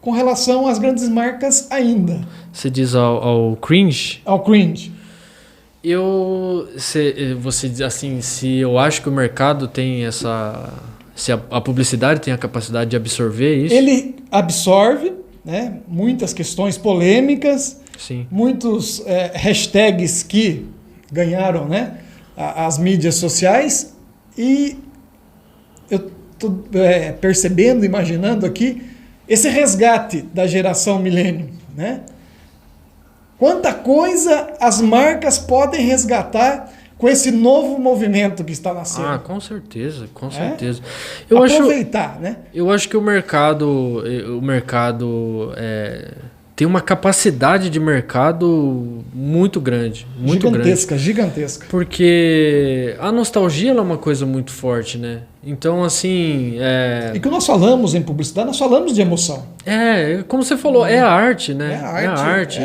com relação às grandes marcas ainda. Você diz ao cringe? Ao cringe. Você diz assim, se eu acho que o mercado tem essa... Se a publicidade tem a capacidade de absorver isso? Ele absorve, né, muitas questões polêmicas, sim, muitos hashtags que ganharam, né, as mídias sociais, e eu estou percebendo, imaginando aqui, esse resgate da geração milênio, né? Quanta coisa as marcas podem resgatar com esse novo movimento que está nascendo. Ah, com certeza, com certeza. Aproveitar, né? Eu acho que o mercado tem uma capacidade de mercado muito grande. Muito Gigantesca. Porque a nostalgia ela é uma coisa muito forte, né? Então, assim... E que nós falamos em publicidade, nós falamos de emoção. Como você falou, é a arte, né? É a arte.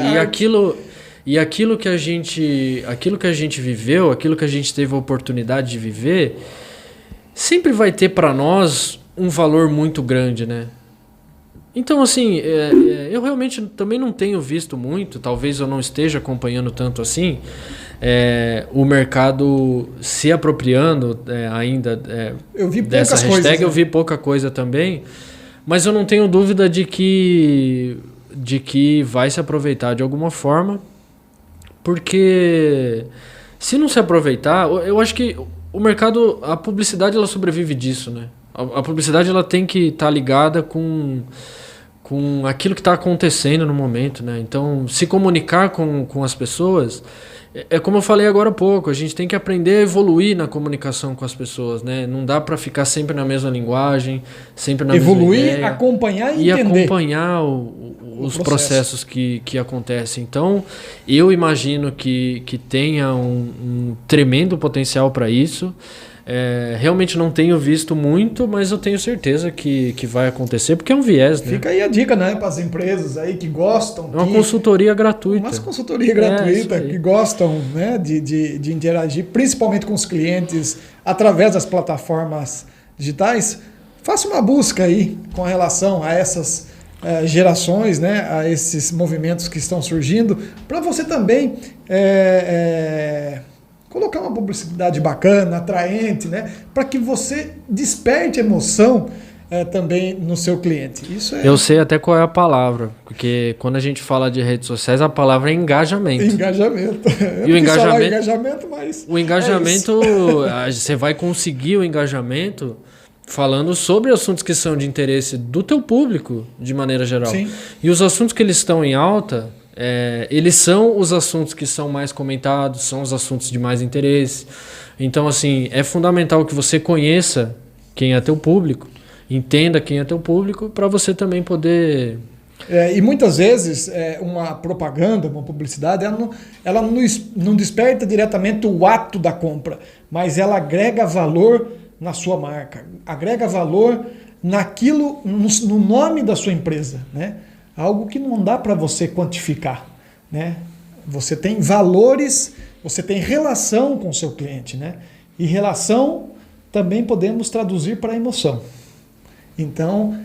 E aquilo que a gente viveu, aquilo que a gente teve a oportunidade de viver, sempre vai ter para nós um valor muito grande, né? Então, assim, eu realmente também não tenho visto muito, talvez eu não esteja acompanhando tanto assim, o mercado se apropriando ainda eu vi dessa poucas hashtag. coisas, né? Eu vi pouca coisa também, mas eu não tenho dúvida de que vai se aproveitar de alguma forma, porque se não se aproveitar, eu acho que o mercado, a publicidade, ela sobrevive disso, né? A publicidade ela tem que estar ligada com aquilo que está acontecendo no momento, né? Então, se comunicar com as pessoas, como eu falei agora há pouco, a gente tem que aprender a evoluir na comunicação com as pessoas, né? Não dá para ficar sempre na mesma linguagem, sempre na mesma ideia. Acompanhar e entender. Acompanhar os processos que acontecem. Então, eu imagino que tenha um tremendo potencial para isso. Realmente não tenho visto muito, mas eu tenho certeza que vai acontecer, porque é um viés, né? Fica aí a dica, né, para as empresas aí que gostam. É uma consultoria gratuita. Uma consultoria gratuita que gostam, né, de interagir, principalmente com os clientes, através das plataformas digitais. Faça uma busca aí com relação a essas gerações, né, a esses movimentos que estão surgindo, para você também colocar uma publicidade bacana, atraente, né? Para que você desperte emoção também no seu cliente. Isso Eu sei até qual é a palavra, porque quando a gente fala de redes sociais, a palavra é engajamento. Engajamento. E o engajamento, mas o engajamento, você vai conseguir o engajamento falando sobre assuntos que são de interesse do teu público, de maneira geral. Sim. E os assuntos que eles estão em alta... eles são os assuntos que são mais comentados, são os assuntos de mais interesse. Então, assim, é fundamental que você conheça quem é teu público, entenda quem é teu público, para você também poder... E muitas vezes uma propaganda, uma publicidade, ela não desperta diretamente o ato da compra, mas ela agrega valor na sua marca, agrega valor naquilo, no nome da sua empresa, né? Algo que não dá para você quantificar, né? Você tem valores, você tem relação com o seu cliente, né? E relação também podemos traduzir para emoção. Então,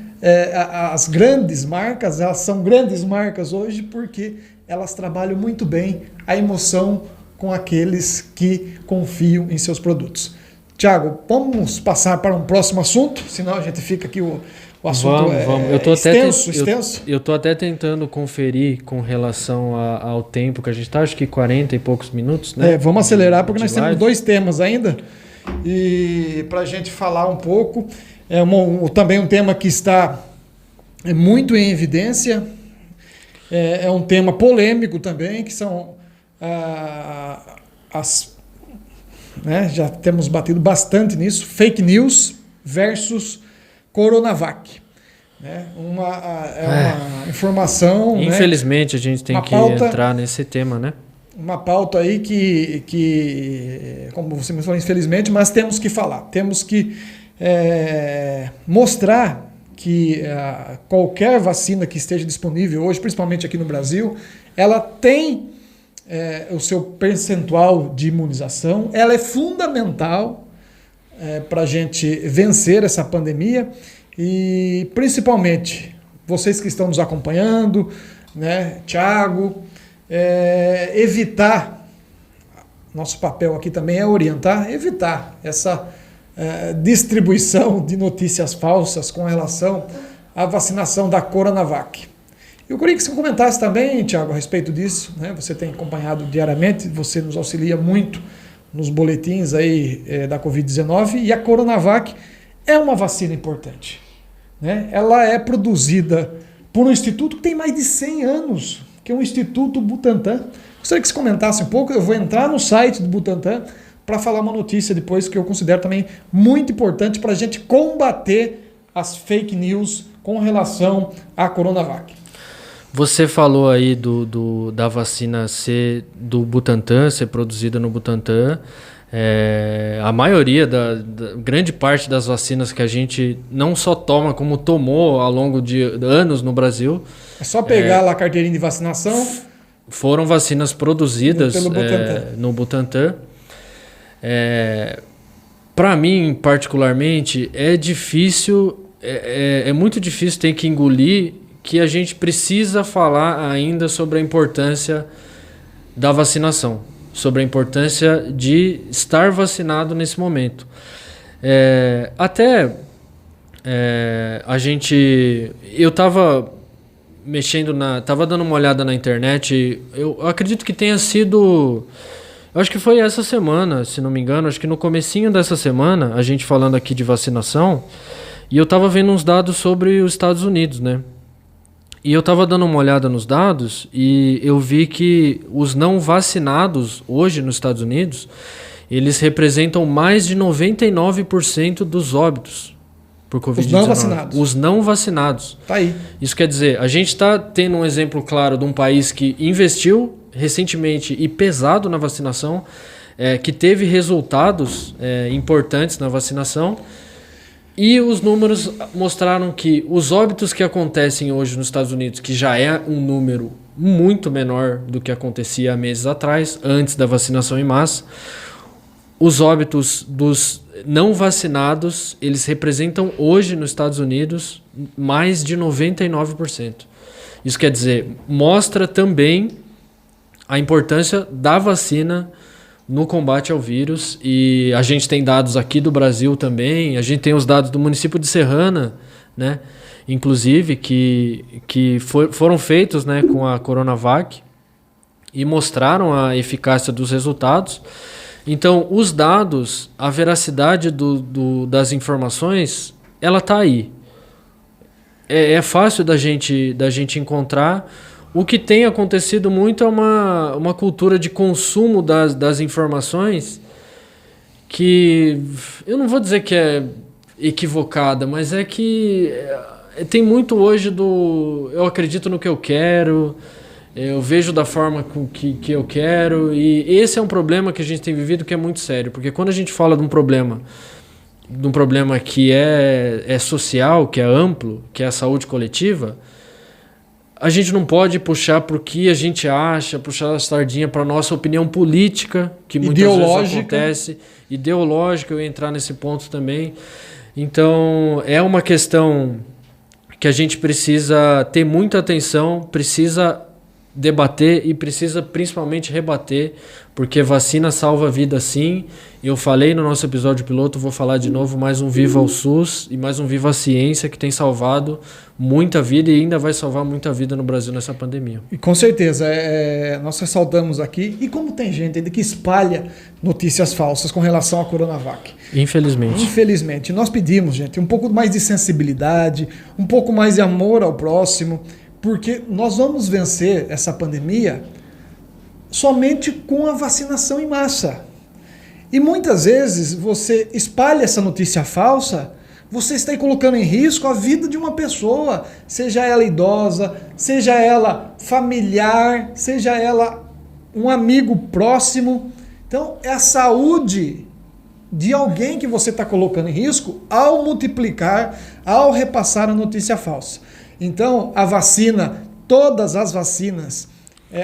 as grandes marcas, elas são grandes marcas hoje porque elas trabalham muito bem a emoção com aqueles que confiam em seus produtos. Tiago, vamos passar para um próximo assunto, senão a gente fica aqui... O assunto vamos. Eu tô extenso. Eu tô até tentando conferir com relação ao tempo que a gente está, acho que 40 e poucos minutos, né? Vamos acelerar porque nós live. temos 2 temas ainda. E para a gente falar um pouco, também um tema que está muito em evidência, é um tema polêmico também, que são né, já temos batido bastante nisso, fake news versus Coronavac. Né? Uma informação... Infelizmente, né? A gente tem que entrar nesse tema, né? Uma pauta aí que, como você me falou, infelizmente, mas temos que falar. Temos que mostrar que qualquer vacina que esteja disponível hoje, principalmente aqui no Brasil, ela tem o seu percentual de imunização, ela é fundamental para a gente vencer essa pandemia e, principalmente, vocês que estão nos acompanhando, né, Thiago, evitar, nosso papel aqui também é orientar, evitar essa distribuição de notícias falsas com relação à vacinação da Coronavac. Eu queria que você comentasse também, Thiago, a respeito disso, né? Você tem acompanhado diariamente, você nos auxilia muito nos boletins aí da Covid-19 e a Coronavac é uma vacina importante. né, ela é produzida por um instituto que tem mais de 100 anos, que é o Instituto Butantan. Gostaria que você comentasse um pouco. Eu vou entrar no site do Butantan para falar uma notícia depois que eu considero também muito importante para a gente combater as fake news com relação à Coronavac. Você falou aí da vacina ser do Butantan, ser produzida no Butantan. A maioria, grande parte das vacinas que a gente não só toma, como tomou ao longo de anos no Brasil. É só pegar lá a carteirinha de vacinação. Foram vacinas produzidas no Butantan. Para mim, particularmente, é difícil, é muito difícil ter que engolir que a gente precisa falar ainda sobre a importância da vacinação, sobre a importância de estar vacinado nesse momento. Eu estava estava dando uma olhada na internet, eu acredito que tenha sido, eu acho que foi essa semana, se não me engano, acho que no comecinho dessa semana, a gente falando aqui de vacinação, e eu estava vendo uns dados sobre os Estados Unidos, né? E eu estava dando uma olhada nos dados e eu vi que os não vacinados hoje nos Estados Unidos, eles representam mais de 99% dos óbitos por Covid-19. Os não vacinados. Os não vacinados. Tá aí. Isso quer dizer, a gente está tendo um exemplo claro de um país que investiu recentemente e pesado na vacinação, que teve resultados importantes na vacinação. E os números mostraram que os óbitos que acontecem hoje nos Estados Unidos, que já é um número muito menor do que acontecia há meses atrás, antes da vacinação em massa, os óbitos dos não vacinados, eles representam hoje nos Estados Unidos mais de 99%. Isso quer dizer, mostra também a importância da vacina no combate ao vírus, e a gente tem dados aqui do Brasil também, a gente tem os dados do município de Serrana, né, inclusive, que foram feitos, né, com a Coronavac e mostraram a eficácia dos resultados. Então, os dados, a veracidade das informações, ela está aí. É fácil da gente encontrar. O que tem acontecido muito é uma cultura de consumo das informações que eu não vou dizer que é equivocada, mas é que tem muito hoje eu acredito no que eu quero, eu vejo da forma que eu quero, e esse é um problema que a gente tem vivido que é muito sério, porque quando a gente fala de um problema que é social, que é amplo, que é a saúde coletiva, a gente não pode puxar para o que a gente acha, puxar a sardinha para a nossa opinião política, que muitas vezes acontece, ideológica, eu ia entrar nesse ponto também. Então, é uma questão que a gente precisa ter muita atenção, precisa debater e precisa principalmente rebater, porque vacina salva vida sim. Eu falei no nosso episódio piloto, vou falar de novo, mais um Viva o SUS e mais um Viva a Ciência, que tem salvado muita vida e ainda vai salvar muita vida no Brasil nessa pandemia. E com certeza, nós ressaltamos aqui, e como tem gente ainda que espalha notícias falsas com relação à Coronavac. Infelizmente. Nós pedimos, gente, um pouco mais de sensibilidade, um pouco mais de amor ao próximo, porque nós vamos vencer essa pandemia somente com a vacinação em massa. E muitas vezes você espalha essa notícia falsa, você está aí colocando em risco a vida de uma pessoa, seja ela idosa, seja ela familiar, seja ela um amigo próximo. Então é a saúde de alguém que você está colocando em risco ao multiplicar, ao repassar a notícia falsa. Então a vacina, todas as vacinas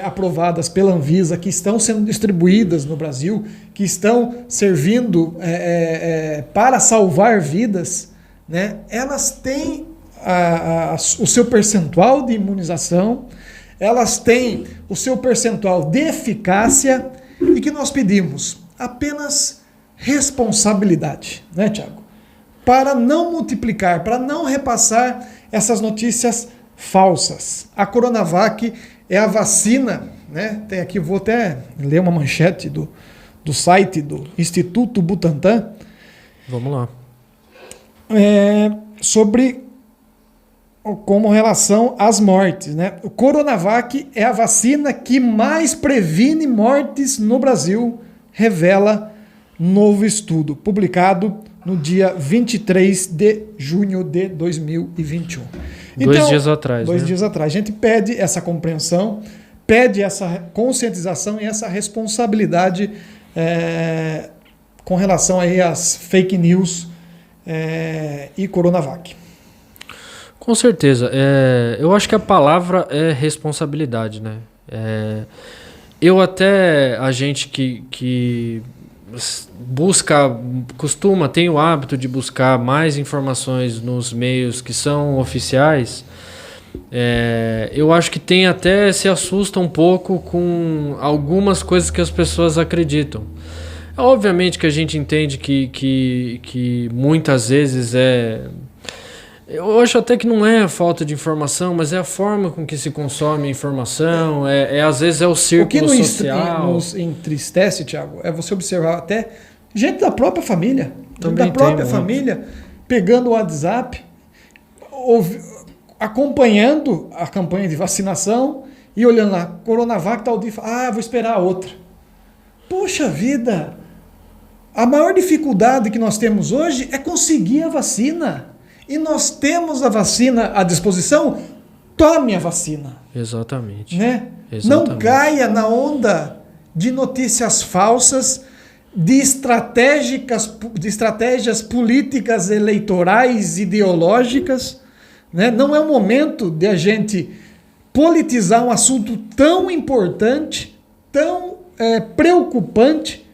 aprovadas pela Anvisa, que estão sendo distribuídas no Brasil, que estão servindo para salvar vidas, né? Elas têm o seu percentual de imunização, elas têm o seu percentual de eficácia, e que nós pedimos apenas responsabilidade, né, Tiago? Para não multiplicar, para não repassar essas notícias falsas. A Coronavac é a vacina, né? Tem aqui, vou até ler uma manchete do site do Instituto Butantan. Vamos lá. Sobre como relação às mortes, né? O Coronavac é a vacina que mais previne mortes no Brasil, revela novo estudo, publicado no dia 23 de junho de 2021. Então, 2 dias atrás. 2 né? dias atrás. A gente pede essa compreensão, pede essa conscientização e essa responsabilidade com relação aí às fake news e Coronavac. Com certeza. Eu acho que a palavra é responsabilidade, né? A gente que tem o hábito de buscar mais informações nos meios que são oficiais, eu acho que se assusta um pouco com algumas coisas que as pessoas acreditam. Obviamente que a gente entende que muitas vezes eu acho até que não é a falta de informação, mas é a forma com que se consome a informação, às vezes é o círculo social. O que nos entristece, Thiago, é você observar até gente da própria família, família pegando o WhatsApp, acompanhando a campanha de vacinação e olhando lá, Coronavac tal dia, vou esperar a outra. Poxa vida, a maior dificuldade que nós temos hoje é conseguir a vacina. E nós temos a vacina à disposição, tome a vacina. Exatamente. Né? Exatamente. Não caia na onda de notícias falsas, de estratégias políticas, eleitorais, ideológicas. Né? Não é o momento de a gente politizar um assunto tão importante, tão preocupante,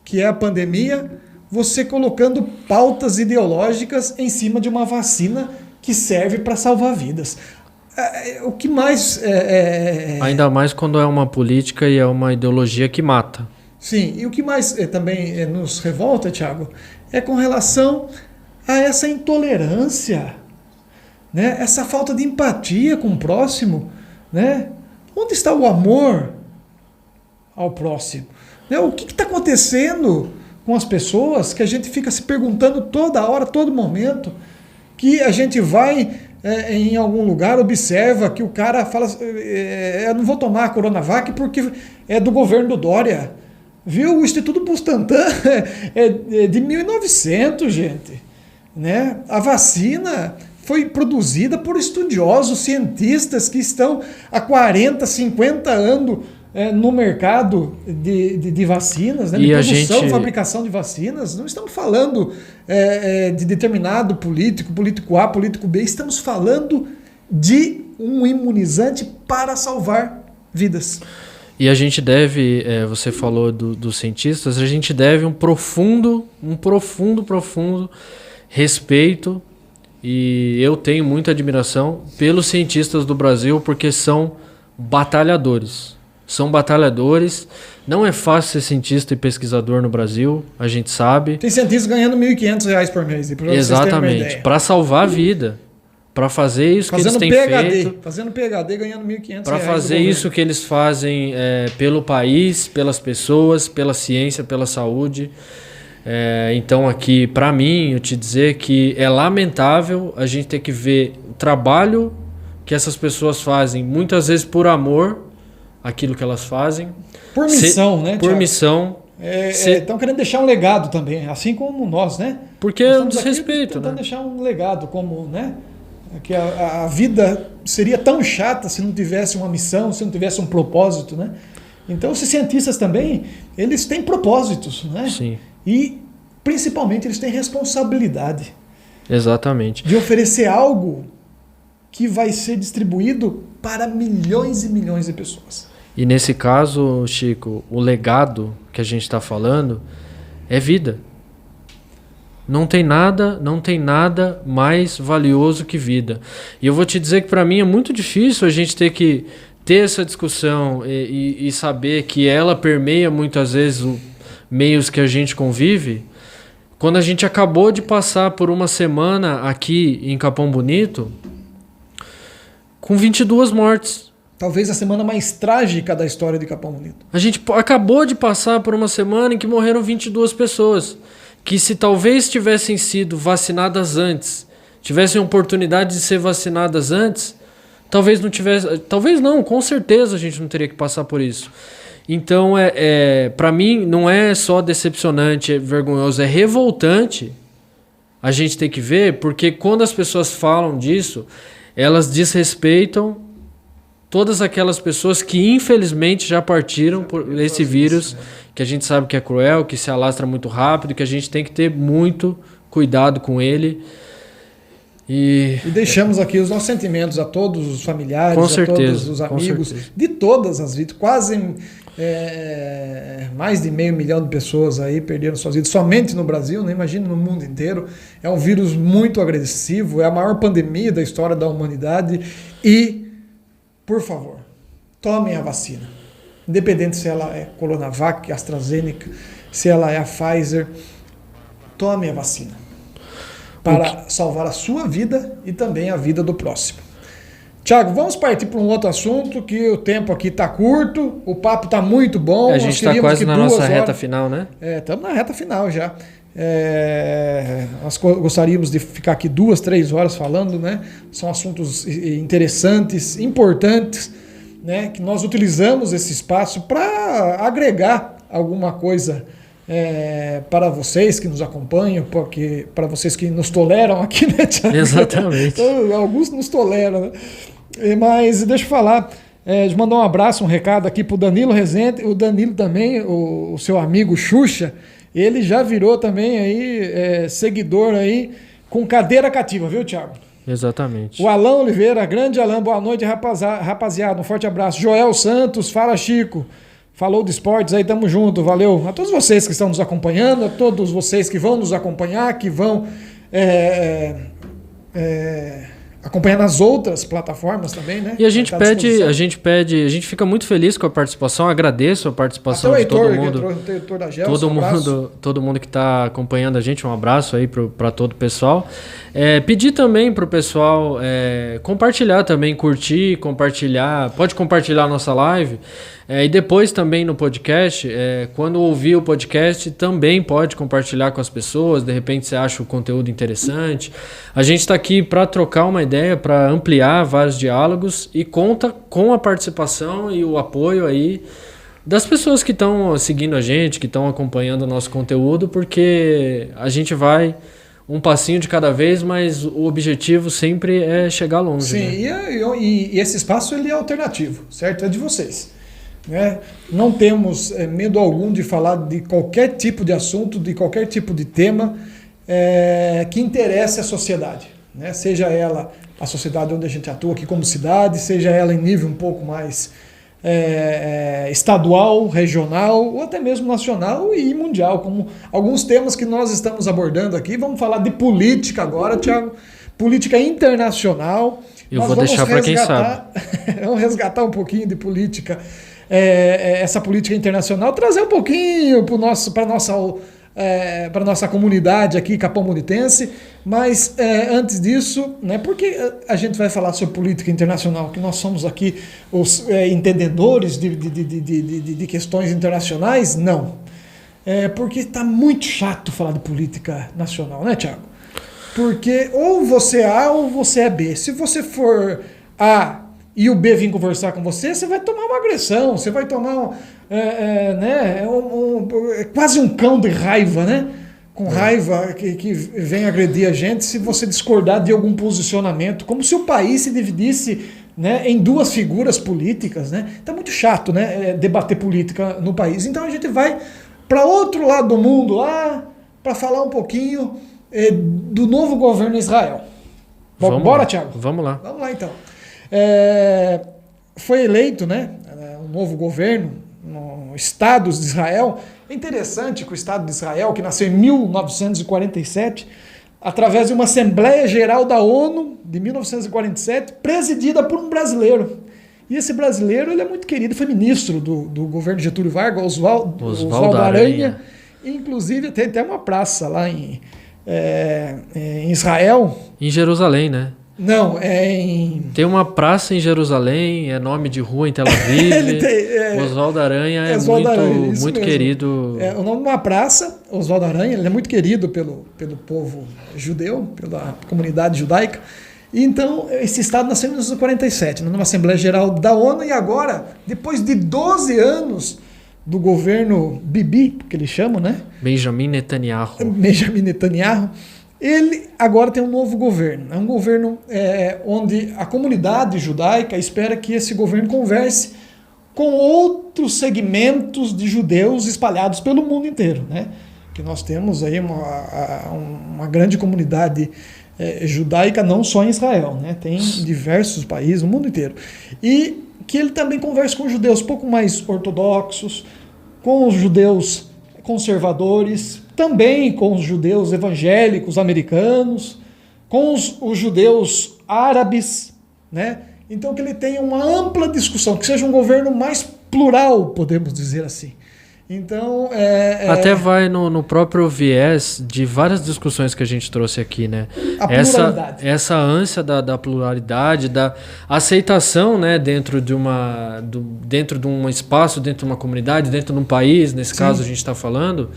que é a pandemia, você colocando pautas ideológicas em cima de uma vacina que serve para salvar vidas. O que mais... Ainda mais quando é uma política e é uma ideologia que mata. Sim, e o que mais também nos revolta, Thiago, é com relação a essa intolerância, né? Essa falta de empatia com o próximo. Né? Onde está o amor ao próximo? Né? O que está acontecendo com as pessoas que a gente fica se perguntando toda hora, todo momento, que a gente vai em algum lugar, observa que o cara fala, eu não vou tomar a Coronavac porque é do governo do Dória. Viu? O Instituto Butantan é de 1900, gente. Né? A vacina foi produzida por estudiosos, cientistas que estão há 40, 50 anos no mercado de vacinas, né? De produção, fabricação de vacinas. Não estamos falando de determinado político A, político B, estamos falando de um imunizante para salvar vidas. E a gente deve, você falou dos cientistas, a gente deve um profundo respeito, e eu tenho muita admiração pelos cientistas do Brasil, porque são batalhadores. Não é fácil ser cientista e pesquisador no Brasil, a gente sabe. Tem cientistas ganhando R$ 1.500 por mês. Exatamente, para salvar a vida, para fazer isso que eles têm feito. Fazendo PhD, ganhando R$ 1.500. Para fazer isso que eles fazem pelo país, pelas pessoas, pela ciência, pela saúde. Então aqui, para mim, eu te dizer que é lamentável a gente ter que ver o trabalho que essas pessoas fazem, muitas vezes por amor, aquilo que elas fazem. Por missão, né, Por Thiago? Missão. Estão querendo deixar um legado também, assim como nós, né? Porque é um desrespeito, né? Deixar um legado, como, né? Que a vida seria tão chata se não tivesse uma missão, se não tivesse um propósito, né? Então, esses cientistas também, eles têm propósitos, né? Sim. E, principalmente, eles têm responsabilidade. Exatamente. De oferecer algo que vai ser distribuído para milhões e milhões de pessoas. E nesse caso, Chico, o legado que a gente está falando é vida. Não tem nada mais valioso que vida. E eu vou te dizer que para mim é muito difícil a gente ter que ter essa discussão e saber que ela permeia muitas vezes os meios que a gente convive. Quando a gente acabou de passar por uma semana aqui em Capão Bonito com 22 mortes. Talvez a semana mais trágica da história de Capão Bonito. A gente acabou de passar por uma semana em que morreram 22 pessoas. Que se talvez tivessem sido vacinadas antes, tivessem oportunidade de ser vacinadas antes, talvez não tivesse... Talvez não, com certeza a gente não teria que passar por isso. Então, para mim, não é só decepcionante, é vergonhoso, é revoltante a gente ter que ver, porque quando as pessoas falam disso, elas desrespeitam todas aquelas pessoas que infelizmente já partiram por esse vírus, que a gente sabe que é cruel, que se alastra muito rápido, que a gente tem que ter muito cuidado com ele. E deixamos aqui os nossos sentimentos a todos os familiares, com certeza, a todos os amigos, de todas as vidas. Quase mais de 500 mil de pessoas aí perderam suas vidas somente no Brasil, né? Imagina no mundo inteiro. É um vírus muito agressivo, é a maior pandemia da história da humanidade e, por favor, tomem a vacina. Independente se ela é Coronavac, AstraZeneca, se ela é a Pfizer, tomem a vacina para salvar a sua vida e também a vida do próximo. Tiago, vamos partir para um outro assunto, que o tempo aqui está curto, o papo está muito bom. A gente está quase na nossa reta final, né? Estamos na reta final já. Nós gostaríamos de ficar aqui 2, 3 horas falando, né? São assuntos interessantes, importantes, né? Que nós utilizamos esse espaço para agregar alguma coisa para vocês que nos acompanham, porque para vocês que nos toleram aqui, né, Tiago? Exatamente. Então, alguns nos toleram, né? Mas deixa eu falar, de mandar um abraço, um recado aqui para o Danilo Rezende, o Danilo também, o seu amigo Xuxa, ele já virou também aí seguidor aí com cadeira cativa, viu, Tiago? Exatamente. O Alan Oliveira, grande Alan, boa noite, rapaziada, um forte abraço. Joel Santos, fala Chico. Falou de esportes aí, tamo junto, valeu. A todos vocês que estão nos acompanhando, a todos vocês que vão nos acompanhar, que vão acompanhar nas outras plataformas também, né? E a gente fica muito feliz com a participação, agradeço a participação de todo mundo. O Heitor da Gelson, todo mundo que está acompanhando a gente, um abraço aí para todo o pessoal. Pedir também para o pessoal compartilhar também, curtir, compartilhar, pode compartilhar a nossa live. E depois também no podcast, quando ouvir o podcast, também pode compartilhar com as pessoas. De repente você acha o conteúdo interessante. A gente está aqui para trocar uma ideia, para ampliar vários diálogos e conta com a participação e o apoio aí das pessoas que estão seguindo a gente, que estão acompanhando o nosso conteúdo, porque a gente vai um passinho de cada vez, mas o objetivo sempre é chegar longe. Sim, né? e esse espaço ele é alternativo, certo? É de vocês. Né? Não temos medo algum de falar de qualquer tipo de assunto, de qualquer tipo de tema que interesse a sociedade, né? Seja ela a sociedade onde a gente atua aqui como cidade, seja ela em nível um pouco mais estadual, regional ou até mesmo nacional e mundial, como alguns temas que nós estamos abordando aqui. Vamos falar de política agora, Thiago, política internacional. Vou deixar para quem sabe. Vamos resgatar um pouquinho de política, essa política internacional, trazer um pouquinho para a nossa comunidade aqui capomunitense, mas antes disso, né, porque a gente vai falar sobre política internacional, que nós somos aqui os entendedores de questões internacionais? Não. Porque está muito chato falar de política nacional, né, Thiago? Porque ou você é A ou você é B. Se você for A e o B vir conversar com você, você vai tomar uma agressão, você vai tomar quase um cão de raiva, né? Com raiva que vem agredir a gente se você discordar de algum posicionamento, como se o país se dividisse, né, em duas figuras políticas, né? Tá muito chato, né, debater política no país. Então a gente vai para outro lado do mundo lá para falar um pouquinho do novo governo em Israel. Bora, Thiago? Vamos lá. Vamos lá, então. Foi eleito, né, um novo governo no Estado de Israel. É interessante que o Estado de Israel, que nasceu em 1947, através de uma Assembleia Geral da ONU de 1947, presidida por um brasileiro. E esse brasileiro, ele é muito querido, foi ministro do governo Getúlio Vargas, Oswaldo Aranha. Inclusive tem até uma praça lá em Israel. Em Jerusalém, né? Não, é em... Tem uma praça em Jerusalém, é nome de rua em Tel Aviv. Oswaldo Aranha é Oswaldo muito, Aranha, isso muito mesmo. querido. É o nome de uma praça, Oswaldo Aranha, ele é muito querido pelo povo judeu, pela comunidade judaica. E então, esse Estado nasceu em 1947, numa Assembleia Geral da ONU, e agora, depois de 12 anos do governo Bibi, que eles chamam, né? Benjamin Netanyahu. Benjamin Netanyahu. Ele agora tem um novo governo. É um governo onde a comunidade judaica espera que esse governo converse com outros segmentos de judeus espalhados pelo mundo inteiro, né? Que nós temos aí uma grande comunidade judaica, não só em Israel, né? Tem diversos países, no mundo inteiro. E que ele também converse com judeus um pouco mais ortodoxos, com os judeus conservadores, também com os judeus evangélicos americanos, com os judeus árabes, né? Então que ele tenha uma ampla discussão, que seja um governo mais plural, podemos dizer assim. Então, até vai no próprio viés de várias discussões que a gente trouxe aqui, né? A pluralidade. Essa ânsia da pluralidade, da aceitação, né, dentro de um espaço, dentro de uma comunidade, dentro de um país, nesse Sim. caso a gente está falando.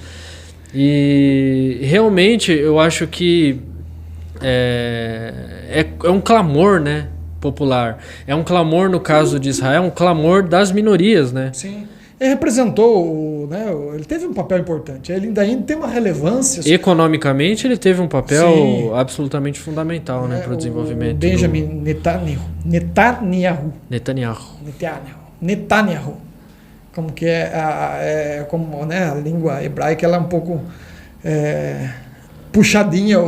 E realmente eu acho que é um clamor, né, popular. É um clamor, no caso de Israel, um clamor das minorias, né? Sim. Ele representou, né, ele teve um papel importante, ele ainda tem uma relevância. Economicamente, ele teve um papel Sim. absolutamente fundamental, né, para o desenvolvimento. O Benjamin Netanyahu. Como que como, né, a língua hebraica ela é um pouco puxadinha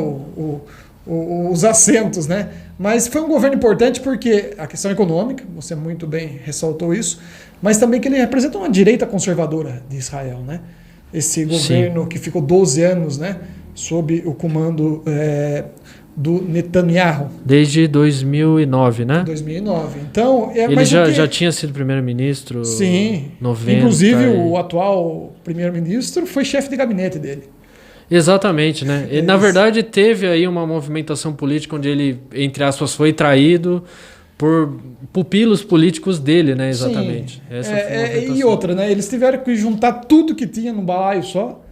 os acentos, né? Mas foi um governo importante porque a questão econômica, você muito bem ressaltou isso, mas também que ele representa uma direita conservadora de Israel, né? Esse governo que ficou 12 anos, né, sob o comando do Netanyahu. Desde 2009, né? 2009. Então, ele já tinha sido primeiro-ministro. Sim. 90, inclusive, o atual primeiro-ministro foi chefe de gabinete dele. Exatamente, né? Ele, na verdade, teve aí uma movimentação política onde ele, entre aspas, foi traído por pupilos políticos dele, né? Exatamente. Sim. Essa foi e outra, né? Eles tiveram que juntar tudo que tinha no balaio só,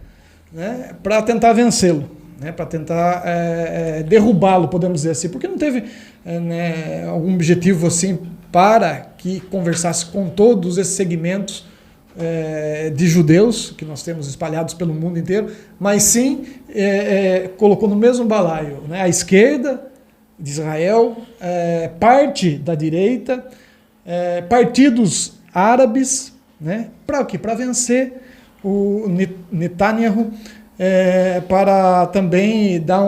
né, para tentar vencê-lo, né, para tentar derrubá-lo, podemos dizer assim, porque não teve né, algum objetivo assim para que conversasse com todos esses segmentos de judeus que nós temos espalhados pelo mundo inteiro, mas sim colocou no mesmo balaio, né, a esquerda de Israel, parte da direita, partidos árabes, né, para o quê? Para vencer o Netanyahu, para também dar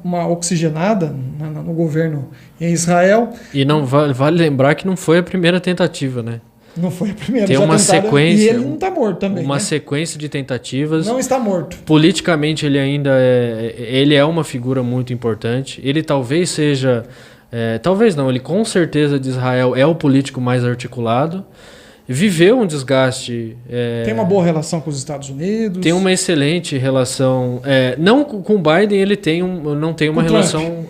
uma oxigenada no governo em Israel. E não vale lembrar que não foi a primeira tentativa, né? Não foi a primeira. Tem uma sequência. E ele não está morto também. Uma né? sequência de tentativas. Não está morto. Politicamente ele ainda ele é uma figura muito importante. Ele talvez seja, talvez não, ele com certeza de Israel é o político mais articulado. Viveu um desgaste. Tem uma boa relação com os Estados Unidos. Tem uma excelente relação. Não com o Biden ele não tem uma relação.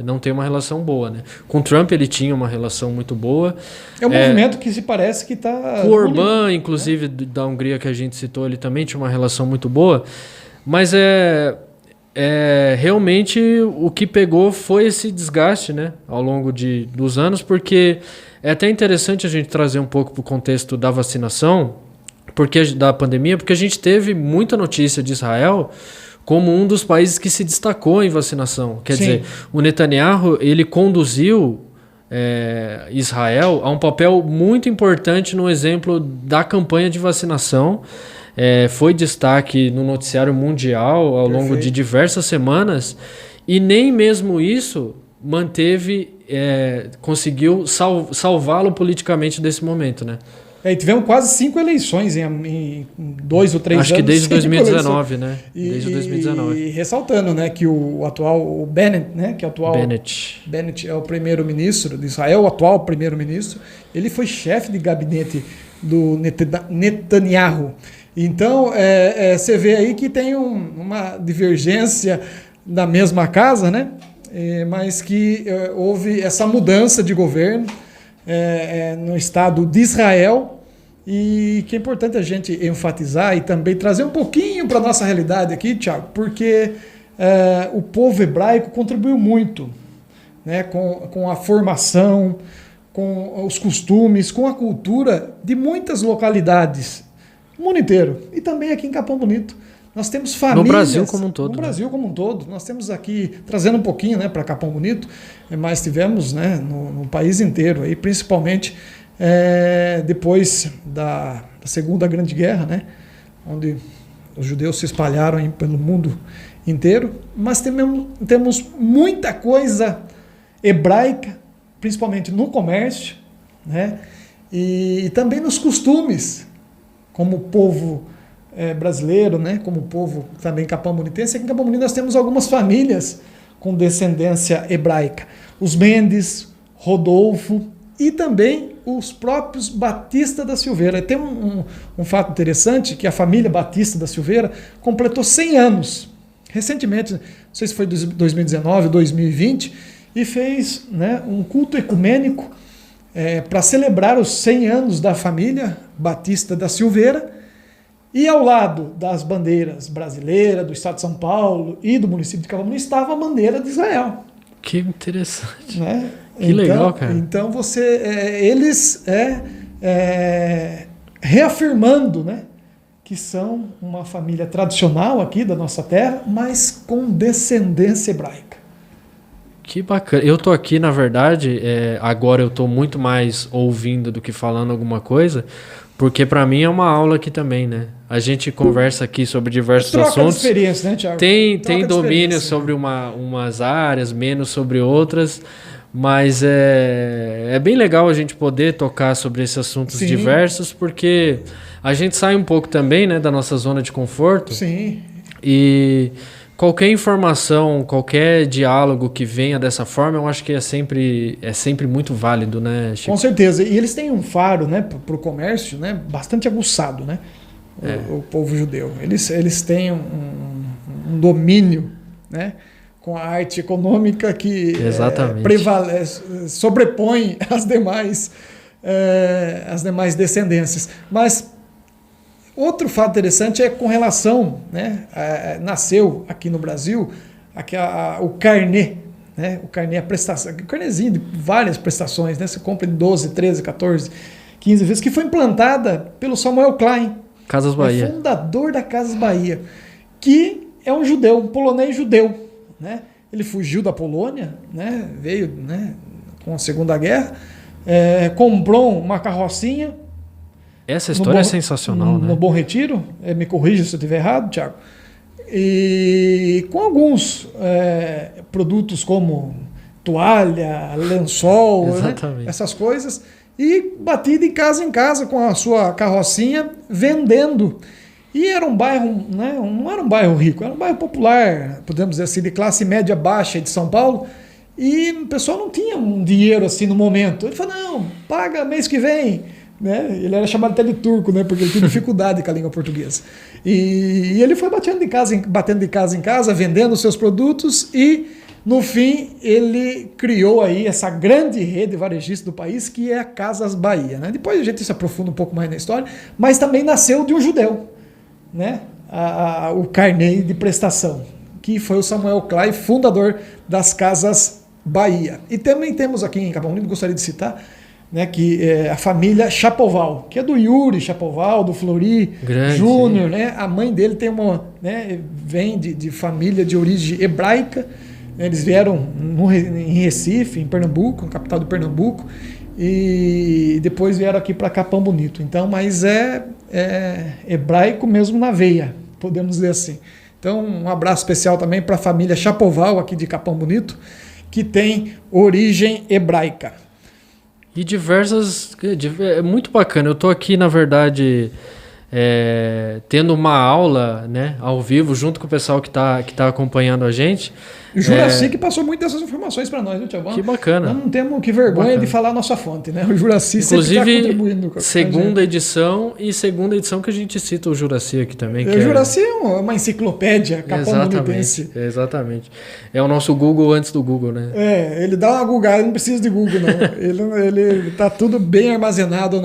Não tem uma relação boa, né? Com o Trump ele tinha uma relação muito boa. É um movimento que se parece que está. Com o Orbán, inclusive da Hungria que a gente citou, ele também tinha uma relação muito boa. Mas realmente o que pegou foi esse desgaste, né? Ao longo dos anos, porque é até interessante a gente trazer um pouco para o contexto da vacinação, da pandemia, porque a gente teve muita notícia de Israel como um dos países que se destacou em vacinação. Quer dizer, o Netanyahu ele conduziu Israel a um papel muito importante no exemplo da campanha de vacinação. Foi destaque no noticiário mundial ao longo de diversas semanas, e nem mesmo isso conseguiu salvá-lo politicamente desse momento, né? E tivemos quase 5 eleições em 2 ou 3 anos. Acho que desde 2019, né? Desde 2019. E ressaltando, né, que o atual Bennett, né, que Bennett é o primeiro-ministro de Israel, o atual primeiro-ministro, ele foi chefe de gabinete do Netanyahu. Então, você vê aí que tem uma divergência da mesma casa, né? mas que houve essa mudança de governo no Estado de Israel, e que é importante a gente enfatizar e também trazer um pouquinho para a nossa realidade aqui, Tiago, porque o povo hebraico contribuiu muito, né, com a formação, com os costumes, com a cultura de muitas localidades no mundo inteiro, e também aqui em Capão Bonito. Nós temos famílias... No Brasil como um todo. No Brasil como um todo. Nós temos aqui, trazendo um pouquinho, né, para Capão Bonito, mas tivemos, né, no país inteiro, aí, principalmente depois da Segunda Grande Guerra, né, onde os judeus se espalharam aí pelo mundo inteiro, mas temos muita coisa hebraica, principalmente no comércio, né, e também nos costumes, como povo brasileiro, né, como povo também capão-bonitense. Aqui em Capão Bonito nós temos algumas famílias com descendência hebraica. Os Mendes, Rodolfo e também os próprios Batista da Silveira. Tem um fato interessante, que a família Batista da Silveira completou 100 anos recentemente, não sei se foi 2019 ou 2020, e fez, né, um culto ecumênico para celebrar os 100 anos da família Batista da Silveira. E ao lado das bandeiras brasileiras, do Estado de São Paulo e do município de Capão Bonito estava a bandeira de Israel. Que interessante. Né? Que legal, cara. Então eles reafirmando, né, que são uma família tradicional aqui da nossa terra, mas com descendência hebraica. Que bacana. Eu tô aqui, na verdade, agora eu tô muito mais ouvindo do que falando alguma coisa, porque para mim é uma aula aqui também, né? A gente conversa aqui sobre diversos troca assuntos. De experiência, né, Thiago? Tem domínio sobre umas áreas, menos sobre outras, mas é bem legal a gente poder tocar sobre esses assuntos Sim. diversos, porque a gente sai um pouco também, né, da nossa zona de conforto. Sim. E qualquer informação, qualquer diálogo que venha dessa forma, eu acho que é sempre muito válido, né, Chico? Com certeza. E eles têm um faro, né, para o comércio, né, bastante aguçado, né? O povo judeu. Eles têm um domínio, né, com a arte econômica que prevalece, sobrepõe as demais descendências. Mas outro fato interessante é com relação, né, nasceu aqui no Brasil o carnê, né, o carnê, a prestação, o carnezinho de várias prestações, né, você compra em 12, 13, 14, 15 vezes, que foi implantada pelo Samuel Klein, Casas Bahia, fundador da Casas Bahia, que é um judeu, um polonês judeu, né? Ele fugiu da Polônia, né, veio, né, com a Segunda Guerra, comprou uma carrocinha. Essa história é sensacional, né? No Bom Retiro, me corrija se eu estiver errado, Thiago. E com alguns produtos como toalha, lençol, né? Essas coisas, e batia de casa em casa com a sua carrocinha vendendo. E era um bairro, né, não era um bairro rico, era um bairro popular, podemos dizer assim, de classe média baixa de São Paulo. E o pessoal não tinha um dinheiro assim no momento. Ele falou, não, paga mês que vem. Né? Ele era chamado até de turco, né? Porque ele tinha dificuldade com a língua portuguesa. E ele foi batendo de casa em casa, vendendo os seus produtos, e no fim ele criou aí essa grande rede varejista do país, que é a Casas Bahia. Né? Depois a gente se aprofunda um pouco mais na história, mas também nasceu de um judeu, né? O carnê de prestação, que foi o Samuel Klein, fundador das Casas Bahia. E também temos aqui em Capão Bonito, gostaria de citar, né, que é a família Chapoval, que é do Yuri Chapoval, do Flori Júnior, né? A mãe dele tem vem de família de origem hebraica. Eles vieram em Recife, em Pernambuco, na capital de Pernambuco, e depois vieram aqui para Capão Bonito. Então, mas é hebraico mesmo na veia, podemos dizer assim. Então, um abraço especial também para a família Chapoval aqui de Capão Bonito, que tem origem hebraica. E diversas... É muito bacana. Eu estou aqui, na verdade, tendo uma aula, né, ao vivo, junto com o pessoal que tá acompanhando a gente. O Juraci que passou muitas dessas informações para nós, viu, Tiago? Que bacana. Nós não temos que vergonha de falar a nossa fonte, né? O Juraci inclusive, sempre está contribuindo com a segunda edição que a gente cita o Juraci aqui também. O Juraci é uma enciclopédia capão-bonitense. Exatamente. É o nosso Google antes do Google, né? Ele dá uma Google, ele não precisa de Google, não. ele tá tudo bem armazenado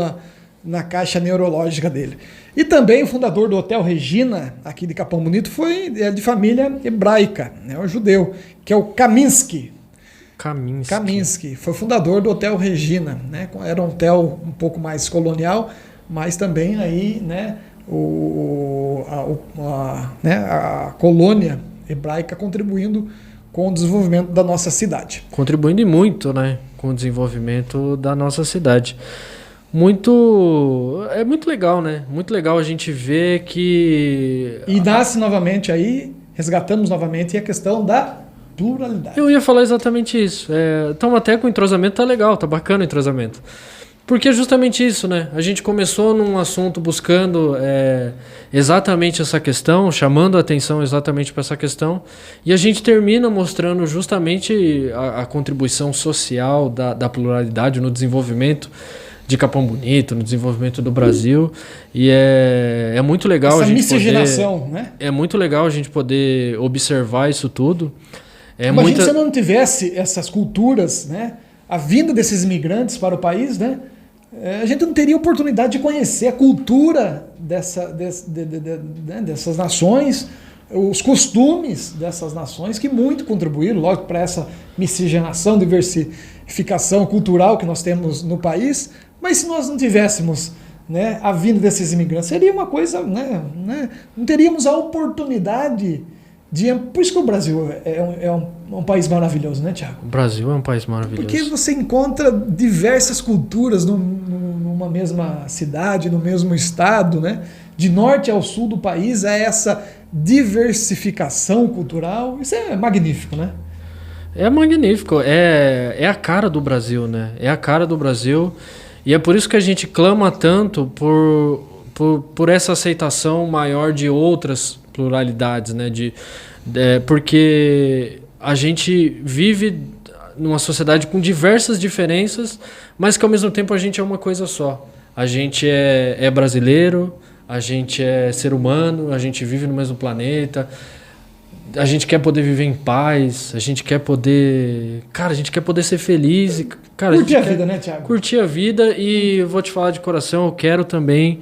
na caixa neurológica dele. E também o fundador do Hotel Regina, aqui de Capão Bonito, foi de família hebraica, né, um judeu, que é o Kaminsky. Kaminsky. Foi fundador do Hotel Regina, né? Era um hotel um pouco mais colonial, mas também aí, né, a colônia hebraica contribuindo com o desenvolvimento da nossa cidade. Contribuindo muito, né, com o desenvolvimento da nossa cidade. É muito legal, né? Muito legal a gente ver que... E nasce novamente aí, resgatamos novamente a questão da pluralidade. Eu ia falar exatamente isso. Então até com o entrosamento tá legal, tá bacana o entrosamento. Porque é justamente isso, né? A gente começou num assunto buscando exatamente essa questão, chamando a atenção exatamente para essa questão, e a gente termina mostrando justamente a contribuição social da pluralidade no desenvolvimento de Capão Bonito, no desenvolvimento do Brasil. E é muito legal essa a gente miscigenação, né? É muito legal a gente poder observar isso tudo. Imagina se não tivesse essas culturas, né? A vinda desses imigrantes para o país, né? A gente não teria oportunidade de conhecer a cultura dessas nações, os costumes dessas nações, que muito contribuíram, lógico, para essa miscigenação, diversificação cultural que nós temos no país. Mas se nós não tivéssemos, né, a vinda desses imigrantes, seria uma coisa, né, não teríamos a oportunidade de... Por isso que o Brasil é um país maravilhoso, né, Tiago? O Brasil é um país maravilhoso. Porque você encontra diversas culturas numa mesma cidade, no mesmo estado, né? De norte ao sul do país, há essa diversificação cultural. Isso é magnífico, né? É magnífico. É a cara do Brasil, né? É a cara do Brasil. E é por isso que a gente clama tanto por essa aceitação maior de outras pluralidades, né? Porque a gente vive numa sociedade com diversas diferenças, mas que ao mesmo tempo a gente é uma coisa só. A gente é brasileiro, a gente é ser humano, a gente vive no mesmo planeta, a gente quer poder viver em paz, a gente quer poder... Cara, a gente quer poder ser feliz. Cara, curtir a vida, né, Thiago? Curtir a vida, e eu vou te falar de coração, eu quero também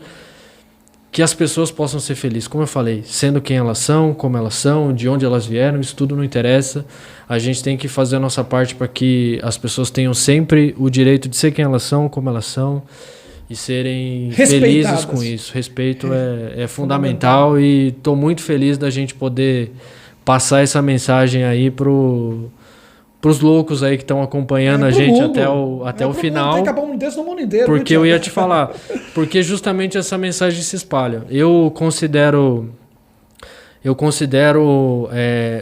que as pessoas possam ser felizes, como eu falei, sendo quem elas são, como elas são, de onde elas vieram, isso tudo não interessa. A gente tem que fazer a nossa parte para que as pessoas tenham sempre o direito de ser quem elas são, como elas são, e serem felizes com isso. Respeito é fundamental, e estou muito feliz da gente poder passar essa mensagem aí pros loucos aí que estão acompanhando a gente até o final. No mundo inteiro, porque eu ia te falar, porque justamente essa mensagem se espalha. Eu considero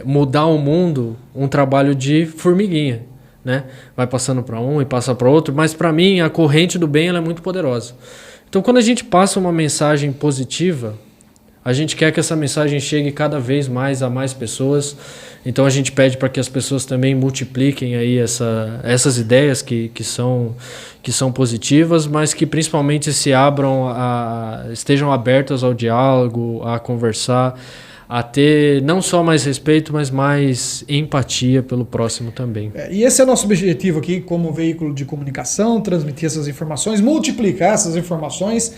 mudar o mundo um trabalho de formiguinha, né? Vai passando para um e passa para outro, mas para mim a corrente do bem ela é muito poderosa. Então quando a gente passa uma mensagem positiva, a gente quer que essa mensagem chegue cada vez mais a mais pessoas. Então a gente pede para que as pessoas também multipliquem aí essas ideias que são positivas, mas que principalmente se abram, estejam abertas ao diálogo, a conversar, a ter não só mais respeito, mas mais empatia pelo próximo também. E esse é o nosso objetivo aqui como veículo de comunicação, transmitir essas informações, multiplicar essas informações,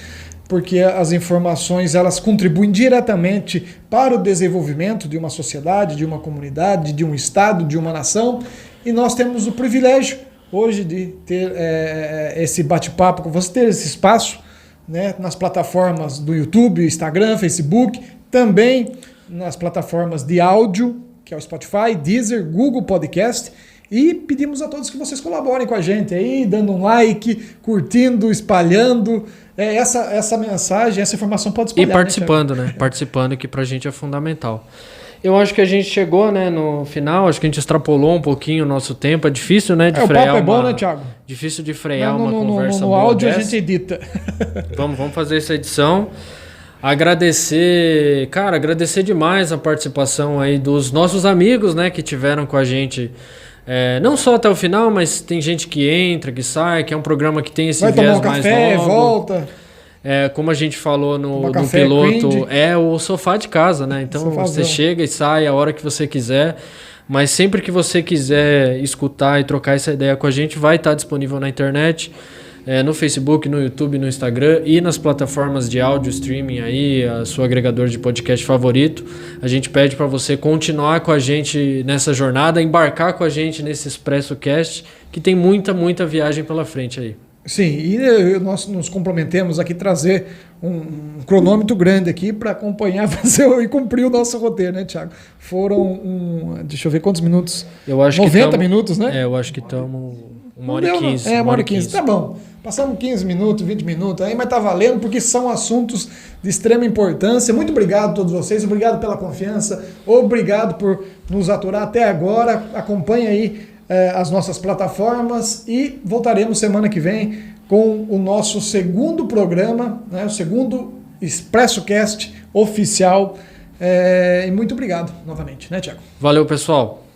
porque as informações elas contribuem diretamente para o desenvolvimento de uma sociedade, de uma comunidade, de um estado, de uma nação, e nós temos o privilégio hoje de ter esse bate-papo com você, ter esse espaço, né, nas plataformas do YouTube, Instagram, Facebook, também nas plataformas de áudio, que é o Spotify, Deezer, Google Podcast, e pedimos a todos que vocês colaborem com a gente aí, dando um like, curtindo, espalhando. Essa mensagem, essa informação pode espalhar. E participando, né? Participando, que pra gente é fundamental. Eu acho que a gente chegou, né, no final, acho que a gente extrapolou um pouquinho o nosso tempo. É difícil, né, de frear. O papo é bom, né, Thiago? Difícil de frear uma conversa no boa áudio dessa. a gente edita. Vamos fazer essa edição. Agradecer demais a participação aí dos nossos amigos, né, que tiveram com a gente, não só até o final, mas tem gente que entra, que sai, que é um programa que tem esse Vai viés tomar um mais café, novo. volta. Como a gente falou no café, piloto, cringe. é o sofá de casa, né? Então Sofazão. você chega e sai a hora que você quiser, mas sempre que você quiser escutar e trocar essa ideia com a gente, vai estar disponível na internet, no Facebook, no YouTube, no Instagram e nas plataformas de áudio streaming aí, a seu agregador de podcast favorito. A gente pede para você continuar com a gente nessa jornada, embarcar com a gente nesse Expresso Cast, que tem muita, muita viagem pela frente aí. Sim, e nós nos comprometemos aqui trazer um cronômetro grande aqui para acompanhar e cumprir o nosso roteiro, né, Thiago? Foram, deixa eu ver quantos minutos. Eu acho 90 minutos, né? Eu acho que estamos 1h15. 1h15, tá bom. Passamos 15 minutos, 20 minutos aí, mas tá valendo porque são assuntos de extrema importância. Muito obrigado a todos vocês, obrigado pela confiança, obrigado por nos aturar até agora. Acompanhe aí as nossas plataformas e voltaremos semana que vem com o nosso segundo programa, né, o segundo Expresso Cast oficial. E muito obrigado novamente, né, Thiago? Valeu, pessoal.